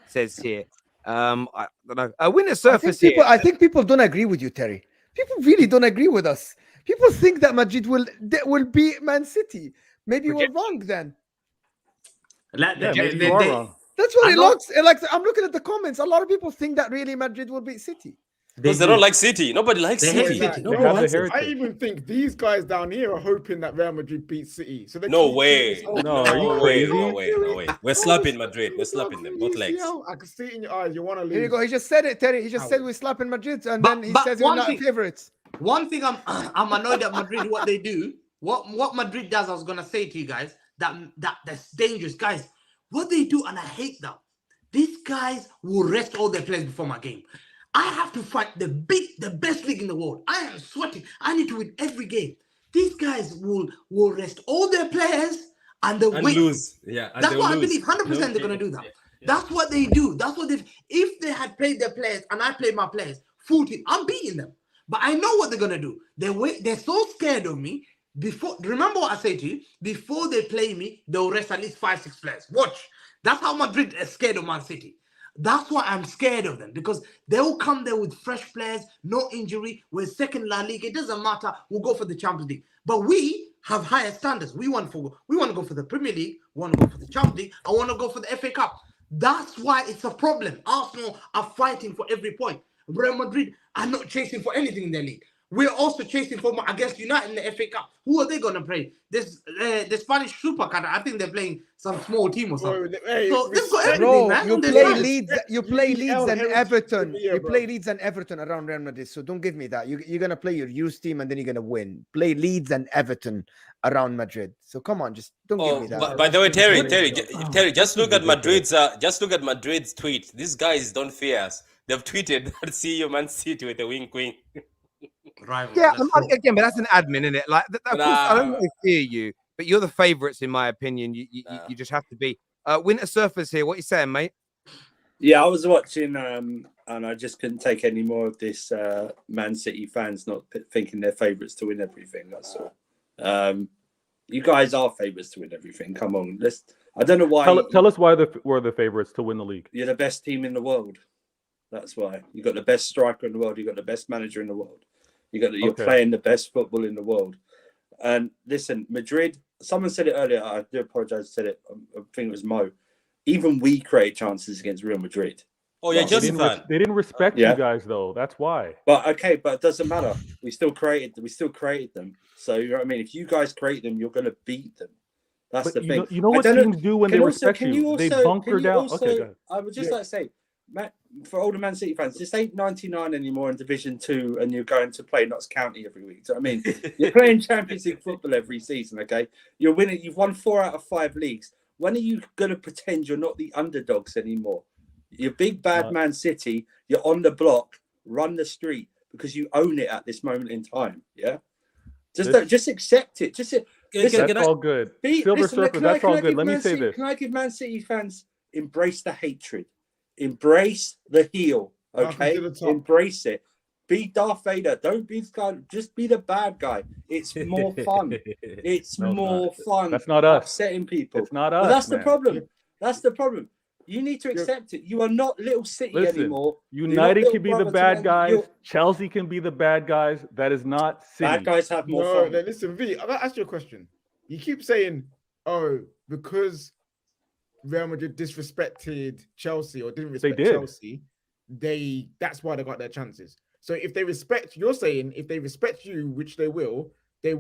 says here. I don't know. A winner surface I think people don't agree with you, Terry. People really don't agree with us. People think that Madrid will beat Man City. Maybe we're wrong then. You are wrong. That's what it looks like. I'm looking at the comments. A lot of people think that really Madrid will beat City. Because they don't like City. Nobody likes City. I even think these guys down here are hoping that Real Madrid beats City. So no way. No, are you crazy? No way. We're slapping Madrid. We're slapping them. Both legs. I can see it in your eyes. You want to lose. Here you go. He just said it, Terry. He just said we're slapping Madrid, and then he says we're not favorites. One thing I'm annoyed at Madrid. What they do, what Madrid does. I was gonna say to you guys that's dangerous, guys. What they do, and I hate them. These guys will rest all their players before my game. I have to fight the best league in the world. I am sweating. I need to win every game. These guys will rest all their players and they'll And wait. lose. Yeah. And That's they'll what I lose. believe. 100% they're going to do that. That's what they do. That's what if they had played their players and I played my players, full team, I'm beating them. But I know what they're going to do. They're so scared of me. Remember what I say to you? Before they play me, they'll rest at least 5-6 players. Watch. That's how Madrid is scared of Man City. That's why I'm scared of them, because they'll come there with fresh players, no injury. We're second La Liga. It doesn't matter. We'll go for the Champions League. But we have higher standards. We want to go for the Premier League. We want to go for the Champions League. I want to go for the FA Cup. That's why it's a problem. Arsenal are fighting for every point. Real Madrid are not chasing for anything in their league. We're also chasing for against United in the FA Cup. Who are they going to play? The Spanish Super Cup. I think they're playing some small team or something. So they've got everything, Bro, man. you They're play fine. Leeds. You play Leeds and heritage Everton. every year, You bro. play Leeds and Everton around Real Madrid. So don't give me that. You're gonna play your youth team and then you're gonna win. Play Leeds and Everton around Madrid. So come on, just don't give me that. By the way, Terry, Oh, just look at Madrid's tweet. These guys don't fear us. They've tweeted that see you Man City with a wink. Rival, Yeah, let's go. again, but that's an admin, isn't it? Like, of course, I don't Nah. want to fear you, but you're the favourites in my opinion. You just have to be. Winter Surfers here. What you saying, mate? Yeah, I was watching, and I just couldn't take any more of this Man City fans not thinking they're favourites to win everything. That's all. You guys are favourites to win everything. Come on, I don't know why. Tell us why we're the favorites to win the league. You're the best team in the world. That's why. You got the best striker in the world. You got the best manager in the world. You're playing the best football in the world. And listen, Madrid. Someone said it earlier. I do apologise. Said it. I think it was Mo. Even we create chances against Real Madrid. Oh, yeah, Well, Chelsea fan. They didn't respect Yeah. you guys though. That's why. But okay, but it doesn't matter. We still created them. So you know what I mean? If you guys create them, you're gonna beat them. That's But the thing. you know what I don't teams do when they respect you? They bunker down. Okay, go ahead. I would just like to say, Matt, for older Man City fans, this ain't 99 anymore in Division 2 and you're going to play Notts County every week. So I mean, you're playing Champions League football every season, okay? You're winning, you've won 4 out of 5 leagues. When are you gonna pretend you're not the underdogs anymore? You're big bad Man City, you're on the block, run the street because you own it at this moment in time. Yeah. Just accept it. That's all good. Silver Surfer, that's all good. Let me say this. Can I give Man City fans embrace the hatred? Embrace the heel. Okay? Embrace it. Be Darth Vader. Don't be this guy. Just be the bad guy. It's more fun. It's more fun. That's not us. Upsetting people. It's not us. But that's the man. problem. That's the problem. You need to accept it. You are not Little City anymore. United can be the bad guys. Chelsea can be the bad guys. That is not City. Bad guys have more No, fun. no, listen, V, I gotta ask you a question. You keep saying, oh, because Real Madrid disrespected Chelsea or didn't respect Chelsea, that's why they got their chances. So if they respect, you're saying if they respect you, which they will sit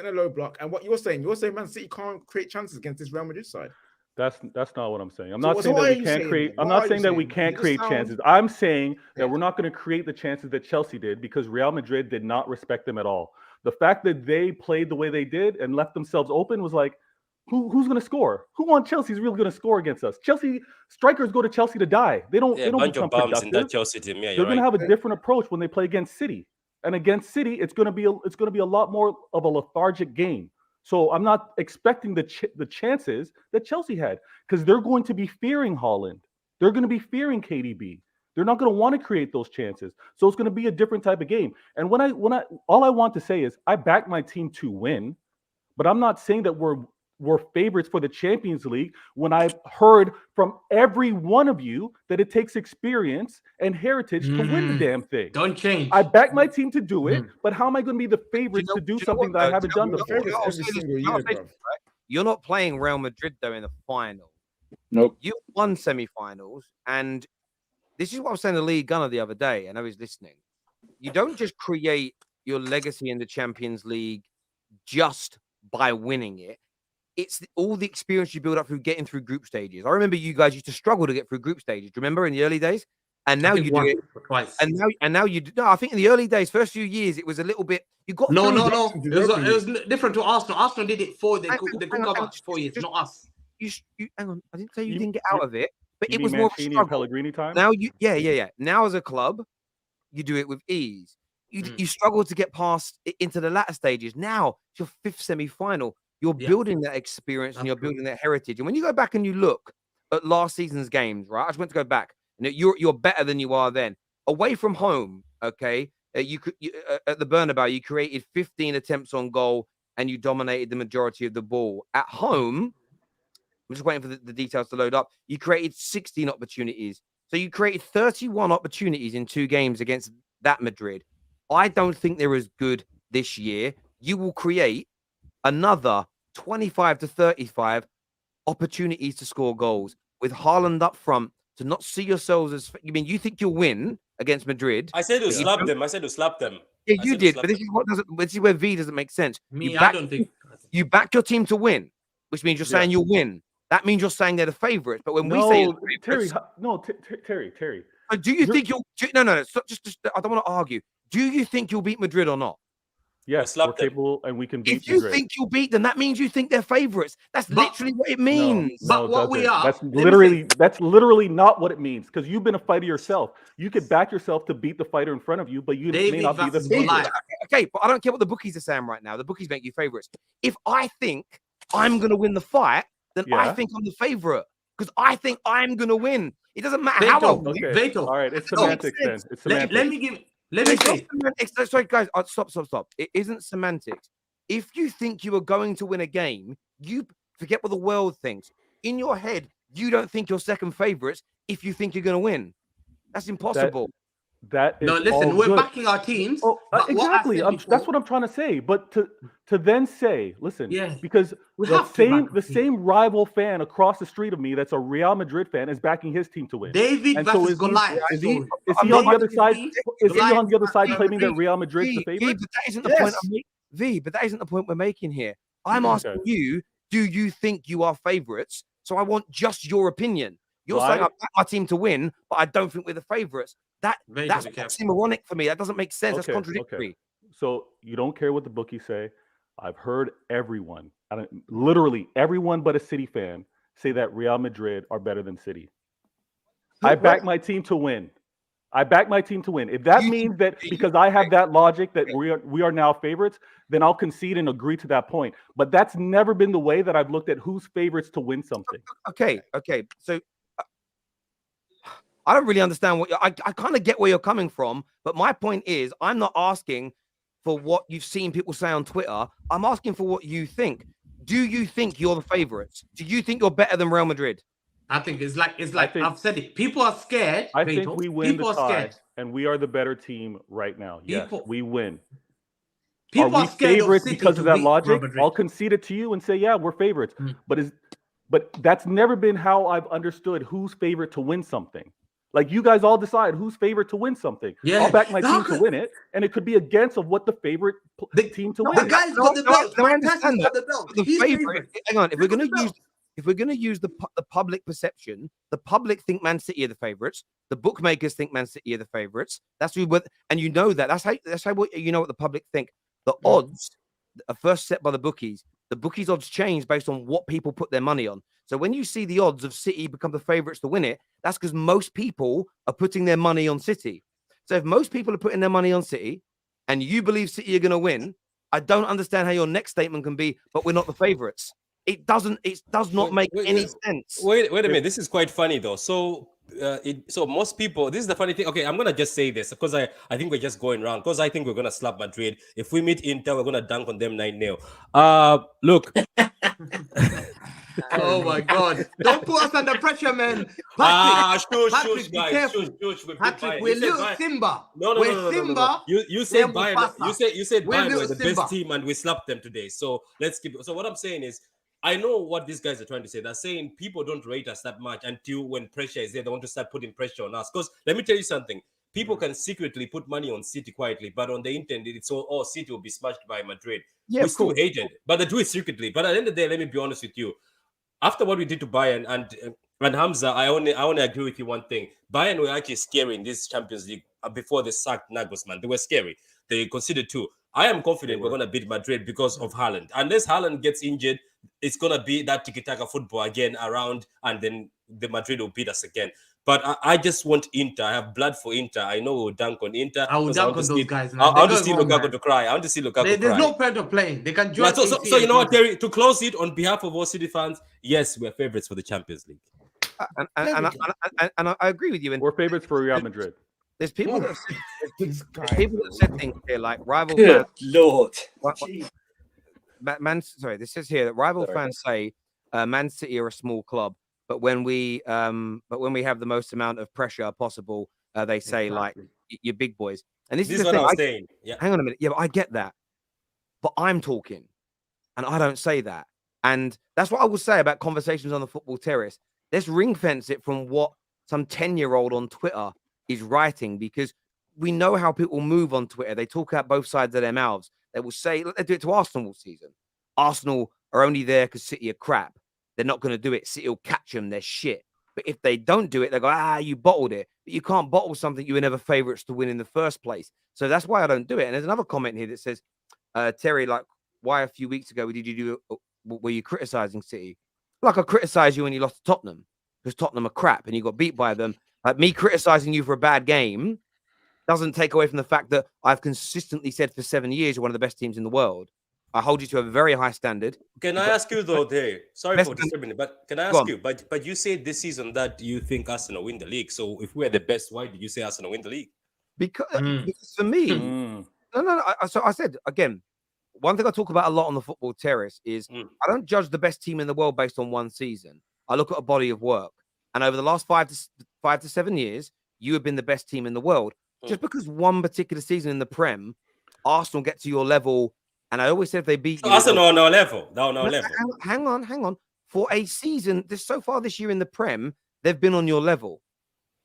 in a low block. And what you're saying Man City can't create chances against this Real Madrid side. That's not what I'm saying. I'm So- not so saying what that are we you can't saying create. then? I'm What not are saying you that we saying? can't You just create sound- chances. I'm saying that Yeah. we're not going to create the chances that Chelsea did because Real Madrid did not respect them at all. The fact that they played the way they did and left themselves open was like, who's going to score? Who on Chelsea is really going to score against us? Chelsea strikers go to Chelsea to die. They don't. Yeah, They don't bunch become of bums in that productive. Chelsea team. Yeah, They're you're going to right. have a different approach when they play against City. And against City, it's going to be a lot more of a lethargic game. So I'm not expecting the chances that Chelsea had because they're going to be fearing Haaland. They're going to be fearing KDB. They're not going to want to create those chances. So it's going to be a different type of game. And when I all I want to say is I back my team to win, but I'm not saying that we're favorites for the Champions League when I've heard from every one of you that it takes experience and heritage to win the damn thing. Don't change. I back my team to do it, but how am I going to be the favorites to do something that I haven't done before? Every single year, bro. You're not playing Real Madrid though in the final. Nope. You won semi-finals, and this is what I was saying to Lee Gunner the other day, and I was listening. You don't just create your legacy in the Champions League just by winning it. It's all the experience you build up through getting through group stages. I remember you guys used to struggle to get through group stages. Do you remember in the early days? And now you do it twice. And now you do. No, I think in the early days, first few years, it was a little bit. You got No. through It was different to Arsenal. Arsenal did it for they could go back 4 years, not us. You hang on. I didn't say you didn't get out of it, but You it mean was more of a Mancini and struggle. Pellegrini time? Now yeah. Now as a club, you do it with ease. you struggle to get past into the latter stages. Now it's your 5th semi-final. You're building that experience and you're building that heritage. And when you go back and you look at last season's games, right? I just went to go back. You're better than you are then. Away from home, okay? At the Bernabeu, you created 15 attempts on goal and you dominated the majority of the ball. At home, I'm just waiting for the details to load up. You created 16 opportunities. So you created 31 opportunities in 2 games against that Madrid. I don't think they're as good this year. You will create another 25 to 35 opportunities to score goals with Haaland up front to not see yourselves as... you think you'll win against Madrid? I said to slap them. I said to slap them. Yeah, you did. But this is where V doesn't make sense. I don't think... You back your team to win, which means you're saying you'll win. That means you're saying they're the favorites. But when we say Terry, do you think you'll... No. Just I don't want to argue. Do you think you'll beat Madrid or not? Yes, we're capable and we can beat Madrid. If you think you'll beat them, that means you think they're favorites. That's literally what it means. That's literally not what it means, because you've been a fighter yourself. You could back yourself to beat the fighter in front of you, but you may not be the favorite. Okay, but I don't care what the bookies are saying right now. The bookies make you favorites. If I think I'm going to win the fight, then I think I'm the favorite because I think I'm going to win. It doesn't matter how I win. Okay. All right, it's semantics then. It's semantics. Let me say. Sorry, guys. Stop. It isn't semantics. If you think you are going to win a game, you forget what the world thinks. In your head, you don't think you're second favorites if you think you're going to win. That's impossible. We're backing our teams. Oh, exactly. That's what I'm trying to say. But to then say, listen, because the same rival fan across the street of me that's a Real Madrid fan is backing his team to win. David versus Goliath. Is he on the other side? Is he on the other side claiming that Real Madrid's the favorite? But that isn't the point. But that isn't the point we're making here. I'm asking you: do you think you are favorites? So I want just your opinion. You're saying I back my team to win, but I don't think we're the favorites. That's oxymoronic for me. That doesn't make sense. That's contradictory. Okay. So you don't care what the bookies say. I've heard everyone, literally everyone but a City fan, say that Real Madrid are better than City. I back my team to win. If that means that because I have that logic that we are now favorites, then I'll concede and agree to that point. But that's never been the way that I've looked at who's favorites to win something. Okay. So I don't really understand I kind of get where you're coming from, but my point is I'm not asking for what you've seen people say on Twitter. I'm asking for what you think. Do you think you're the favorites? Do you think you're better than Real Madrid? I think it's like I've said it. People are scared. I think we win the tie, and we are the better team right now. Yes, we win. People are scared favorites because of that logic? I'll concede it to you and say, yeah, we're favorites. But that's never been how I've understood who's favorite to win something. Like you guys all decide who's favorite to win something. Yeah. I'll back my team to win it, and it could be against of what the favorite team to win. The guy's got the belt. I understand that. The favorite. Hang on. If we're going to use the public perception, the public think Man City are the favorites. The bookmakers think Man City are the favorites. That's who. And you know that. That's how you know what the public think. The odds are first set by the bookies. The bookies' odds change based on what people put their money on. So when you see the odds of City become the favorites to win it, that's because most people are putting their money on City. So if most people are putting their money on City and you believe City are going to win, I don't understand how your next statement can be, but we're not the favorites. It does not make any sense. Wait a minute. This is quite funny though. So most people, this is the funny thing. Okay, I'm gonna just say this because I think we're just going around because I think we're gonna slap Madrid. If we meet Inter, we're gonna dunk on them 9-0. Look. Oh my God! Don't put us under pressure, man. Shush, guys. Patrick, we're little Simba. No. You said Bayern. You said Bayern were the best team, and we slapped them today. So let's keep. So what I'm saying is, I know what these guys are trying to say. They're saying people don't rate us that much until when pressure is there, they want to start putting pressure on us. Because let me tell you something. People can secretly put money on City quietly, but on the internet, it's all City will be smashed by Madrid. Yeah, we still hate it, but they do it secretly. But at the end of the day, let me be honest with you. After what we did to Bayern and Hamza, I only agree with you one thing. Bayern were actually scary in this Champions League before they sacked Nagelsmann. They were scary. They conceded 2. I am confident we're going to beat Madrid because of Haaland. Unless Haaland gets injured, it's going to be that tiki-taka football again around, and then the Madrid will beat us again. But I just want Inter. I have blood for Inter. I know we'll dunk on Inter. I will 'cause dunk want on to those see- guys, I man. want to They're see going wrong, Lukaku to cry. I want to see Lukaku There's cry. no point of playing. They can join. Right, so AC you know what, and Terry? To close it on behalf of all City fans, yes, we're favorites for the Champions League. And I agree with you. And We're favorites for Real Madrid. there's people that have said, This guy. there's people that have said things here like rival Good fans. Lord. Sorry, this says here that rival Sorry. fans say Man City are a small club, but when we have the most amount of pressure possible, they say like you're big boys. And this This is is the what thing. I'm saying. Yeah. Hang on a minute. Yeah, but I get that. But I'm talking, and I don't say that. And that's what I will say about conversations on the football terrace. Let's ring fence it from what some 10-year-old on Twitter is writing, because we know how people move on Twitter. They talk out both sides of their mouths. They will say, they do it to Arsenal all season. Arsenal are only there because City are crap. They're not going to do it. City will catch them. They're shit. But if they don't do it, they go, you bottled it. But you can't bottle something you were never favourites to win in the first place. So that's why I don't do it. And there's another comment here that says, Terry, like, why a few weeks ago were you criticising City? Like, I criticised you when you lost to Tottenham because Tottenham are crap and you got beat by them. Like, me criticising you for a bad game doesn't take away from the fact that I've consistently said for 7 years you're one of the best teams in the world. I hold you to a very high standard. Can I ask you though, Terry? Sorry Best for disturbing you, but can I Go ask on. you? But you said this season that you think Arsenal win the league. So if we're the best, why did you say Arsenal win the league? Because for me, no. So I said again, one thing I talk about a lot on the football terrace is I don't judge the best team in the world based on one season. I look at a body of work, and over the last 5 to 7 years, you have been the best team in the world. Just because one particular season in the Prem, Arsenal get to your level, and I always said if they beat you, Arsenal on our level. No level. Hang on. For a season, so far this year in the Prem, they've been on your level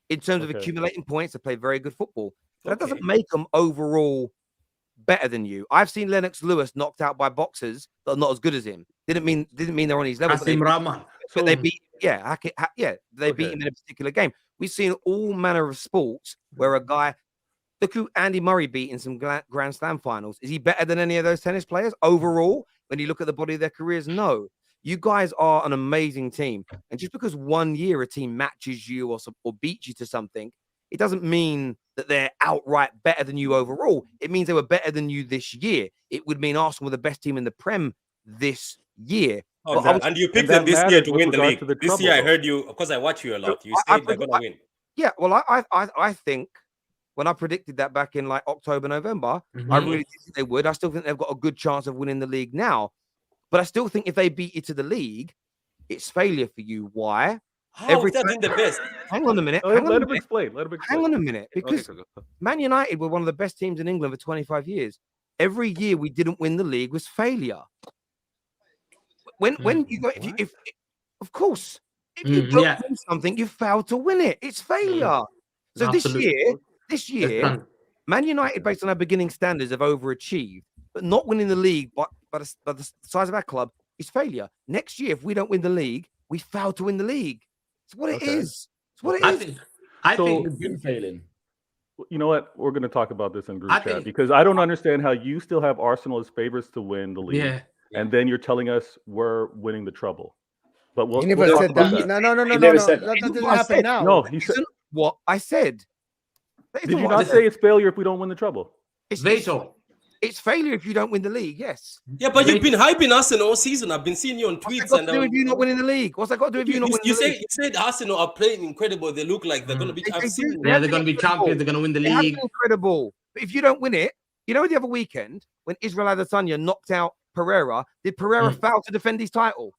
in terms of accumulating points. They play very good football. That doesn't make them overall better than you. I've seen Lennox Lewis knocked out by boxers that are not as good as him. Didn't mean they're on his level. Asim Rahman. But they beat, they beat him in a particular game. We've seen all manner of sports where a guy, look who Andy Murray beat in some Grand Slam finals. Is he better than any of those tennis players overall? When you look at the body of their careers, no. You guys are an amazing team. And just because 1 year a team matches you or beats you to something, it doesn't mean that they're outright better than you overall. It means they were better than you this year. It would mean Arsenal were the best team in the Prem this year. And you picked them this year to win the league. This year, I trouble, heard you, because I watch you a lot. You said they're going to win. Yeah, well, I think when I predicted that back in like October, November, I really think they would. I still think they've got a good chance of winning the league now. But I still think if they beat you to the league, it's failure for you. Why? How is that in the best? Hang on a minute. Let him explain. Hang on a minute. Because Man United were one of the best teams in England for 25 years. Every year we didn't win the league was failure. When you go, if of course, if you don't win something, you fail to win it. It's failure. So this year, Man United, based on our beginning standards, have overachieved, but not winning the league by the size of our club is failure. Next year, if we don't win the league, we fail to win the league. It's what it is. It's what it is. I think We've been failing. You know what? We're going to talk about this in group chat because I don't understand how you still have Arsenal as favorites to win the league. Yeah. And then you're telling us we're winning the treble. But He never said that. No. never said That doesn't what I happen said. now. No, he said. What I said. Did you not say it's failure if we don't win the treble? It's failure if you don't win the league. Yes. Yeah, but you've been hyping Arsenal all season. I've been seeing you on tweets. What's that got to do with you not winning the league? What's that got to do with you not winning the league? You said Arsenal are playing incredible. They look like they're going to be. They're going to be champions. They're going to win the league. Incredible. But if you don't win it, you know, the other weekend when Israel Adesanya knocked out Pereira, did Pereira foul to defend his title?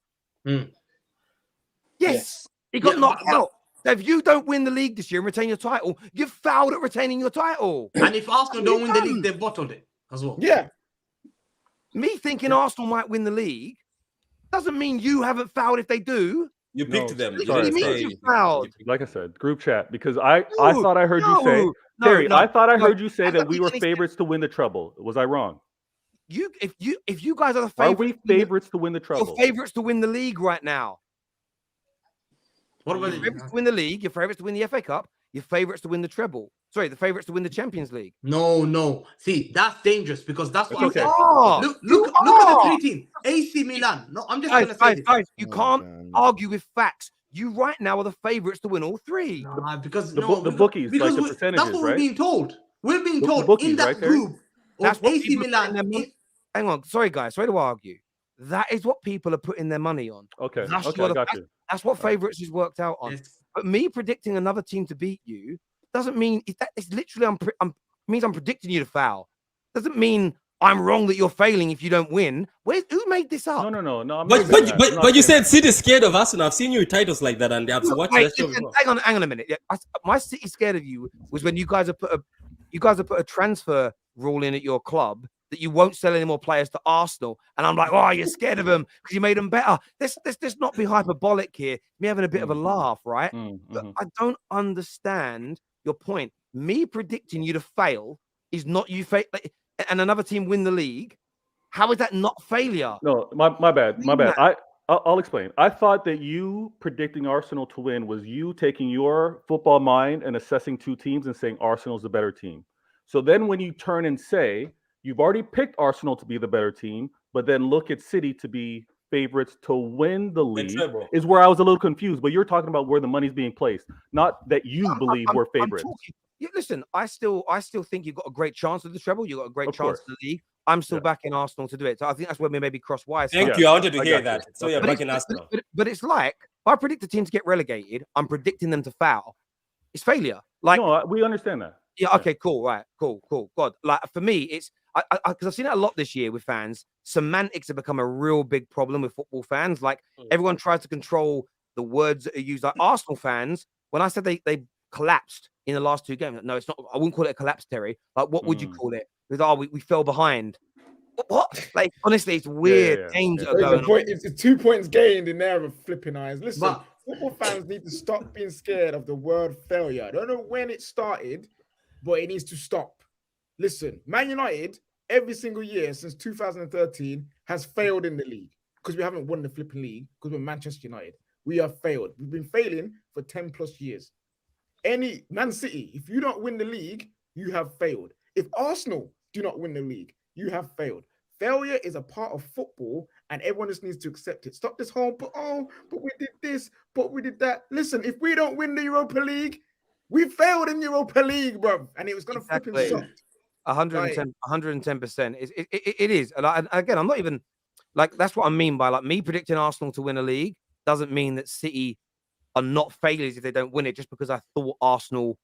Yes. He got knocked out. So if you don't win the league this year and retain your title, you've fouled at retaining your title. And if Arsenal don't win the league, they've bottled it as well. Yeah. Me thinking Arsenal might win the league doesn't mean you haven't fouled if they do. You picked them. You fouled. Like I said, group chat, because I thought I heard you say, Terry, I thought I heard you say that we were favorites to win the treble. Was I wrong? If you guys are the favorites, are we favorites to win the treble? You're favorites to win the league right now. What about your favorites to win the league? Your favorites to win the FA Cup? Your favorites to win the treble? Sorry, the favorites to win the Champions League. No. See, that's dangerous because that's what I'm saying. Look at the 3 teams. AC Milan. No, I'm just going to say this. Guys, you can't argue with facts. You right now are the favourites to win all three. Nah, because The bookies, like the percentages, that's what we're right? being told. We're being The told bookies, in that right, Terry? group That's of what AC people are putting Milan. their money. Hang on, sorry guys, sorry to argue. That is what people are putting their money on. Okay, That's okay, I got you. That's what All right. favourites is worked out on. Yes. But me predicting another team to beat you doesn't mean it's literally means I'm predicting you to foul. Doesn't mean I'm wrong that you're failing if you don't win. Who made this up? No. I'm not But saying that. I'm not but you saying said City's scared of Arsenal. I've seen you with titles like that, and I've watched Wait, that show listen, before. hang on a minute. Yeah, my City scared of you was when you guys have put a transfer rule in at your club that you won't sell any more players to Arsenal, and I'm like, oh, you're scared of them because you made them better. Let's not be hyperbolic here. Me having a bit of a laugh, right? But I don't understand your point. Me predicting you to fail is not you fail, and another team win the league. How is that not failure? No, my bad. I'll explain. I thought that you predicting Arsenal to win was you taking your football mind and assessing two teams and saying Arsenal's the better team. So then when you turn and say you've already picked Arsenal to be the better team, but then look at City to be favorites to win the league, treble. is where I was a little confused. But you're talking about where the money's being placed, not that you believe we're favorites. Listen, I still think you've got a great chance of the treble. You've got a great Of chance course. of the league. I'm still backing Arsenal to do it. So I think that's where we maybe cross wires. Thank Yeah, you. I wanted to I hear got you. that. So you're But backing it's- Arsenal. But it's like if I predict a team to get relegated, I'm predicting them to foul. It's failure. Like, No, we understand that. yeah, okay, cool, right, cool. God, like for me, it's because I've seen it a lot this year with fans. Semantics have become a real big problem with football fans. Like everyone tries to control the words that are used. Like Arsenal fans, when I said they collapsed in the last two games, no, it's not. I wouldn't call it a collapse, Terry. Like, what would you call it? Because we fell behind. What? Like, honestly, it's weird games that are going on. It's 2 points gained in there of flipping eyes. Listen, But- football fans need to stop being scared of the word failure. I don't know when it started, but it needs to stop. Listen, Man United, every single year since 2013, has failed in the league because we haven't won the flipping league because we're Manchester United. We have failed. We've been failing for 10 plus years. Any Man City, if you don't win the league, you have failed. If Arsenal do not win the league, you have failed. Failure is a part of football, and everyone just needs to accept it. Stop this whole, but we did this, but we did that. Listen, if we don't win the Europa League, we failed in Europa League, bro, and it was going to flipping suck. 110%. It is. And again, I'm not even like that's what I mean by like me predicting Arsenal to win a league doesn't mean that City are not failures if they don't win it just because I thought Arsenal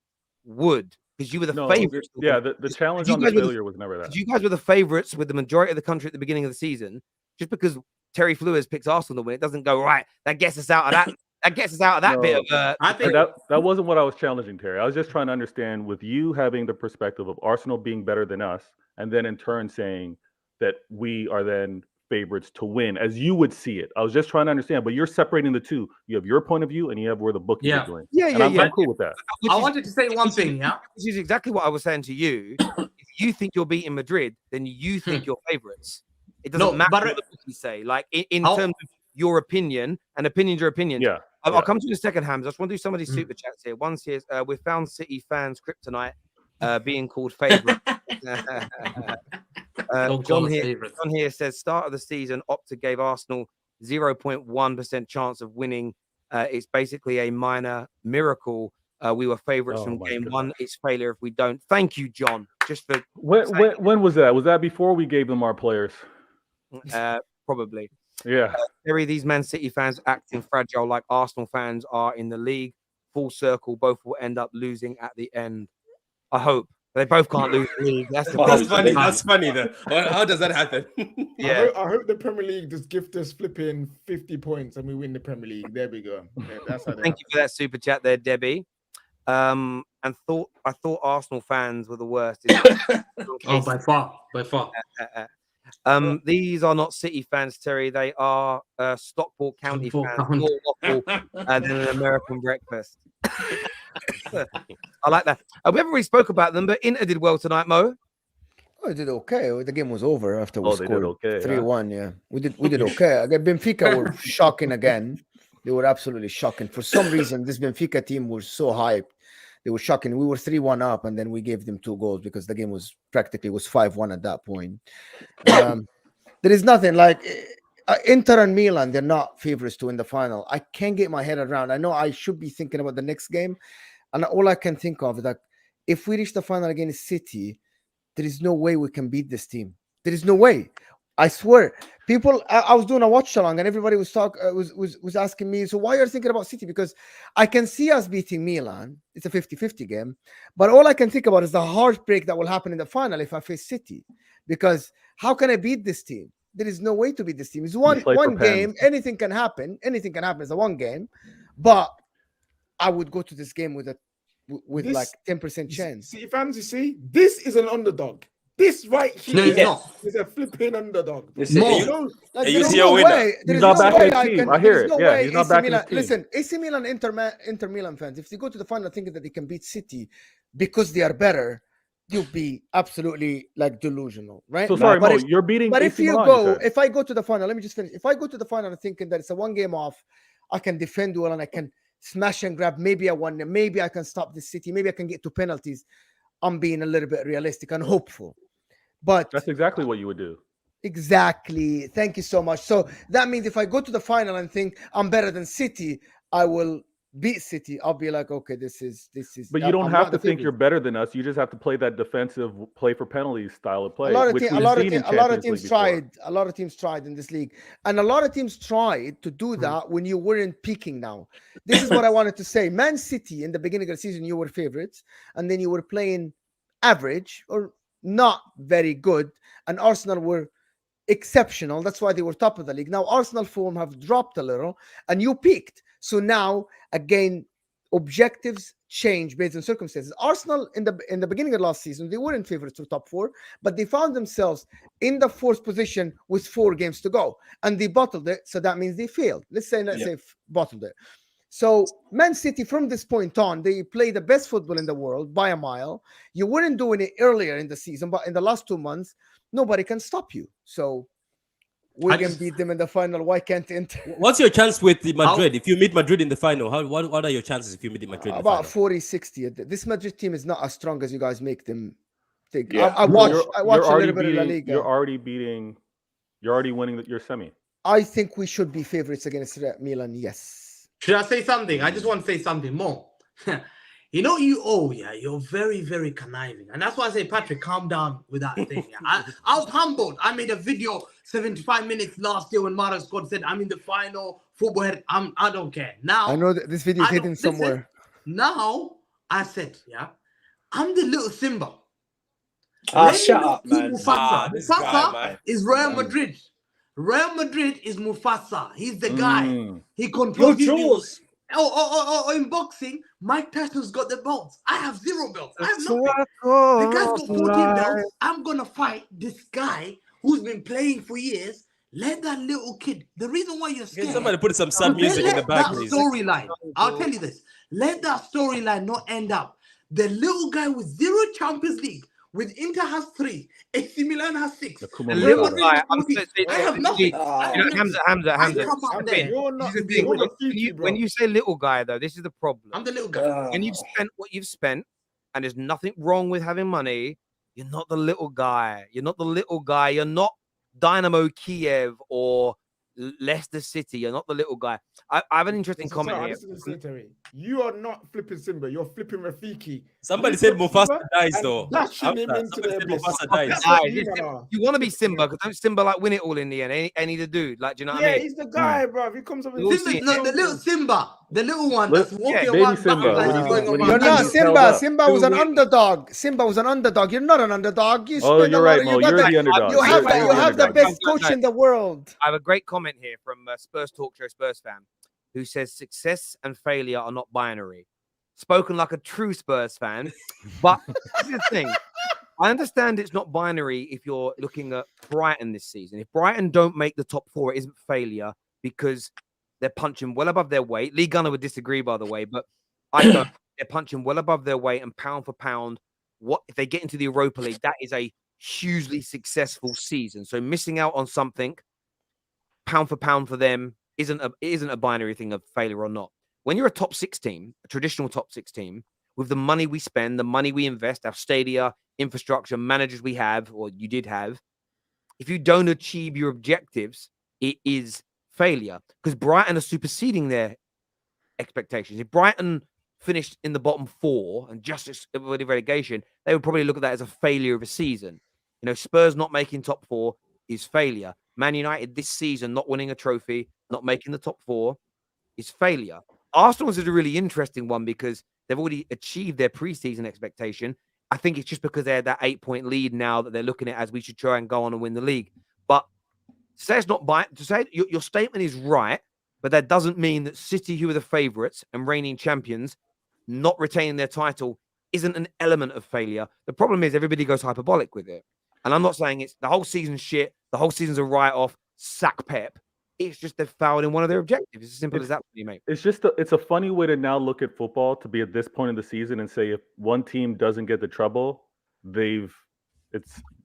would. Because you were the favorites. Yeah, the challenge on the failure was never that. You guys were the favorites with the majority of the country at the beginning of the season. Just because Terry Flewers picks Arsenal to win, it doesn't go right. That gets us out of that. That gets us out of that bit of. I think that wasn't what I was challenging, Terry. I was just trying to understand with you having the perspective of Arsenal being better than us, and then in turn saying that we are then favorites to win, as you would see it. I was just trying to understand, but you're separating the two. You have your point of view, and you have where the bookies are going. I'm cool with that. I wanted to say one thing, yeah. This is exactly what I was saying to you. If you think you're beating Madrid, then you think you're favorites. It doesn't matter what the bookies say. Like in terms of your opinion, and opinion's your opinion. Yeah. I'll come to you in a second, Hamza. I just want to do some of these super chats here. One says, we found City fans kryptonite being called favourite. John here says, start of the season, Opta gave Arsenal 0.1% chance of winning. It's basically a minor miracle. We were favourites from game one. It's failure if we don't. Thank you, John. Just for when was that? Was that before we gave them our players? Probably. Yeah. Terry, these Man City fans acting fragile like Arsenal fans are in the league. Full circle, both will end up losing at the end. I hope. They both can't lose the league. That's funny. That's funny, though. How does that happen? Yeah. I hope the Premier League just gift us flipping 50 points and we win the Premier League. There we go. Yeah, that's how. Thank you for that super chat there, Debbie. And I thought Arsenal fans were the worst. By far. These are not City fans, Terry. They are Stockport County fans. More waffle than an American breakfast. I like that. We haven't really spoke about them, but Inter did well tonight, Mo. Oh, they did okay. The game was over after we they scored did okay, 3-1. Yeah, we did okay. Again, Benfica were shocking again. They were absolutely shocking. For some reason, this Benfica team was so hyped. They were shocking. We were 3-1 up, and then we gave them 2 goals because the game was practically 5-1 at that point. There is nothing like Inter and Milan, they're not favorites to win the final. I can't get my head around. I know I should be thinking about the next game, and all I can think of is that if we reach the final against City, there is no way we can beat this team. There is no way. I swear. People, I was doing a watch along, and everybody was asking me, so why are you thinking about City? Because I can see us beating Milan. It's a 50-50 game, but all I can think about is the heartbreak that will happen in the final if I face City. Because how can I beat this team? There is no way to beat this team. It's one game. Anything can happen. Anything can happen. It's a one game, but I would go to this game with like 10% chance. See, fans, you see, this is an underdog. This right here No, it's not. is a flipping underdog. No. You see a winner. He's not back in the team. I hear it. Yeah, he's not back in the team. Listen, AC Milan, Inter Milan fans, if they go to the final thinking that they can beat City because they are better, you'll be absolutely like delusional, right? So sorry, Mo, you're beating. But AC if you Milan, go, you said. if I go to the final, let me just finish. If I go to the final and thinking that it's a one game off, I can defend well and I can smash and grab. Maybe I won. Maybe I can stop the City. Maybe I can get to penalties. I'm being a little bit realistic and hopeful. But That's exactly what you would do. exactly. Thank you so much. So that means if I go to the final and think I'm better than City, I will beat City. I'll be like, okay, this is. But you don't I'm have not to the think favorite. you're better than us. You just have to play that defensive, play for penalties style of play. A lot of which teams, we've a lot of, seen in te- a lot of Champions teams League before. tried. A lot of teams tried in this league, and a lot of teams tried to do that when you weren't peaking. Now, this is what I wanted to say. Man City in the beginning of the season, you were favorites, and then you were playing average or not very good, and Arsenal were exceptional. That's why they were top of the league. Now Arsenal form have dropped a little, and you peaked. So now again, objectives change based on circumstances. Arsenal in the beginning of last season, they weren't favorites to top four, but they found themselves in the fourth position with 4 games to go, and they bottled it. So that means they failed. Let's say bottled it. So Man City, from this point on, they play the best football in the world by a mile. You weren't doing it earlier in the season, but in the last 2 months, nobody can stop you. So we can beat them in the final. Why can't Inter? What's your chance with Madrid? If you meet Madrid in the final, what are your chances if you meet Madrid in the About final? 40-60. This Madrid team is not as strong as you guys make them think. Yeah. I watch You're a already little bit of La beating. Liga. You're already winning your semi. I think we should be favorites against Milan. Yes. Should I say something? I just want to say something more. You're very, very conniving. And that's why I say, Patrick, calm down with that thing. Yeah? I was humbled. I made a video 75 minutes last year when Mara Scott said, I'm in the final, football head. I don't care. Now, I know that this video is hidden somewhere. Now, I said, I'm the little Simba. Shut up, man. Mufasa is Real Madrid. Real Madrid is Mufasa. He's the guy. He controls Your jaws. in boxing, Mike Tyson's got the belts. I have 0 belts. I have nothing. The guy's got 14 belts. I'm gonna fight this guy who's been playing for years. Let that little kid. The reason why you're scared. Can somebody put some sad music in the back, please? Storyline. I'll tell you this. Let that storyline not end up. The little guy with 0 Champions League. With Inter has 3, AC Milan has 6. The little guy. I have nothing. Hamza. You're not, When you say little guy, though, this is the problem. I'm the little guy. When you've spent what you've spent, and there's nothing wrong with having money, you're not the little guy. You're not the little guy. You're not Dynamo Kiev or Leicester City. You're not the little guy. I have an interesting comment here. You are not flipping Simba. You're flipping Rafiki. Somebody said Mufasa dies, though. Dashing him into the abyss. Mufasa dies. You want to be Simba, because don't Simba like win it all in the end? Any the dude, like, do you know what I Yeah, mean? he's the guy, bro. He comes up with The little Simba, the little one that's walking baby around. Simba, You're not Simba. Simba was an underdog. Simba was an underdog. You're not an underdog. Oh, you're right, Mo. You're the underdog. You have the best coach in the world. I have a great comment here from Spurs Talk Show Spurs fan, who says success and failure are not binary. Spoken like a true Spurs fan, but this is the thing. I understand it's not binary if you're looking at Brighton this season. If Brighton don't make the top 4, it isn't failure because they're punching well above their weight. Lee Gunner would disagree, by the way, but I don't. They're punching well above their weight, and pound for pound, what if they get into the Europa League? That is a hugely successful season. So missing out on something, pound for pound for them, isn't a binary thing of failure or not. When you're a top 6 team, a traditional top 6 team, with the money we spend, the money we invest, our stadia, infrastructure, managers we have, or you did have, if you don't achieve your objectives, it is failure because Brighton are superseding their expectations. If Brighton finished in the bottom 4 and just avoided relegation, they would probably look at that as a failure of a season. You know, Spurs not making top 4 is failure. Man United this season not winning a trophy, not making the top 4 is failure. Arsenal's is a really interesting one because they've already achieved their preseason expectation. I think it's just because they had that 8-point lead now that they're looking at as we should try and go on and win the league. But to say it's not to say your statement is right, but that doesn't mean that City, who are the favourites and reigning champions, not retaining their title isn't an element of failure. The problem is everybody goes hyperbolic with it. And I'm not saying it's the whole season's shit, the whole season's a write-off, sack Pep. It's just they've failed in one of their objectives. It's as simple as that for you, mate. It's just it's a funny way to now look at football to be at this point in the season and say if one team doesn't get the treble, it's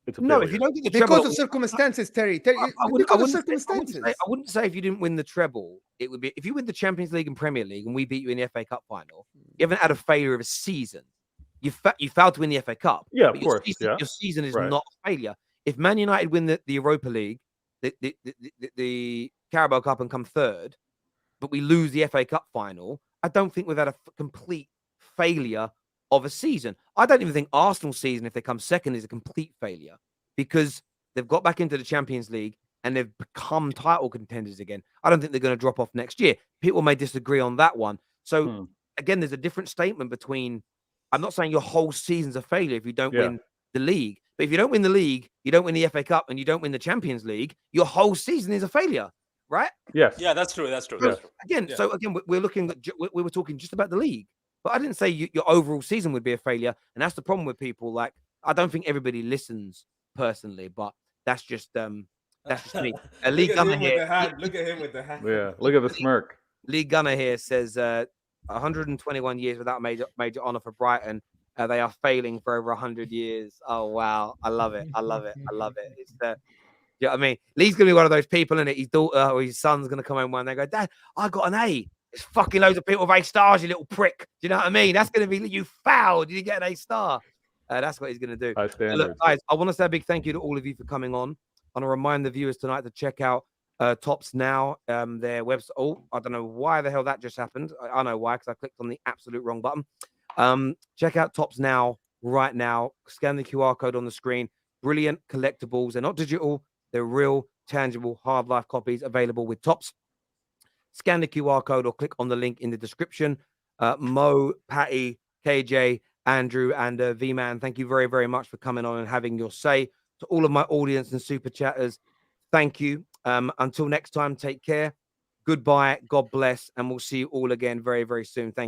a No, failure. if you don't get the Because treble, of circumstances, Terry. I Because of wouldn't circumstances. I wouldn't say if you didn't win the treble, it would be if you win the Champions League and Premier League and we beat you in the FA Cup final, you haven't had a failure of a season. You failed to win the FA Cup. Yeah, but of course. Your season is Right. not a failure. If Man United win the Europa League, the Carabao Cup and come third, but we lose the FA Cup final, I don't think we've had a complete failure of a season. I don't even think Arsenal's season, if they come second, is a complete failure because they've got back into the Champions League and they've become title contenders again. I don't think they're going to drop off next year. People may disagree on that one. So again, there's a different statement between. I'm not saying your whole season's a failure if you don't win the league. But if you don't win the league, you don't win the FA Cup, and you don't win the Champions League, your whole season is a failure, right? Yes. Yeah, that's true. That's true. So That's true. again, so again, we're looking at we were talking just about the league, but I didn't say your overall season would be a failure, and that's the problem with people. Like, I don't think everybody listens personally, but that's just me. League Gunner here. Look at him with the hand. Yeah. Look at the smirk. League Gunner here says 121 years without major honor for Brighton. They are failing for over 100 years. Oh, wow. I love it. I love it. I love it. It's you know what I mean? Lee's going to be one of those people, and his daughter or his son's going to come home one day and go, Dad, I got an A. There's fucking loads of people with A stars, you little prick. Do you know what I mean? That's going to be, you fouled. You didn't get an A star. That's what he's going to do. High standards. Look, guys, I want to say a big thank you to all of you for coming on. I want to remind the viewers tonight to check out Tops Now, their website. Oh, I don't know why the hell that just happened. I know why, because I clicked on the absolute wrong button. Check out Tops Now right now. Scan the QR code on the screen. Brilliant collectibles. They're not digital. They're real, tangible, hard life copies available with Tops. Scan the QR code or click on the link in the description. Mo, Patty, KJ, Andrew, and V-Man, thank you very, very much for coming on and having your say. To all of my audience and super chatters, thank you. Until next time, take care. Goodbye. God bless. And we'll see you all again very, very soon. Thank you.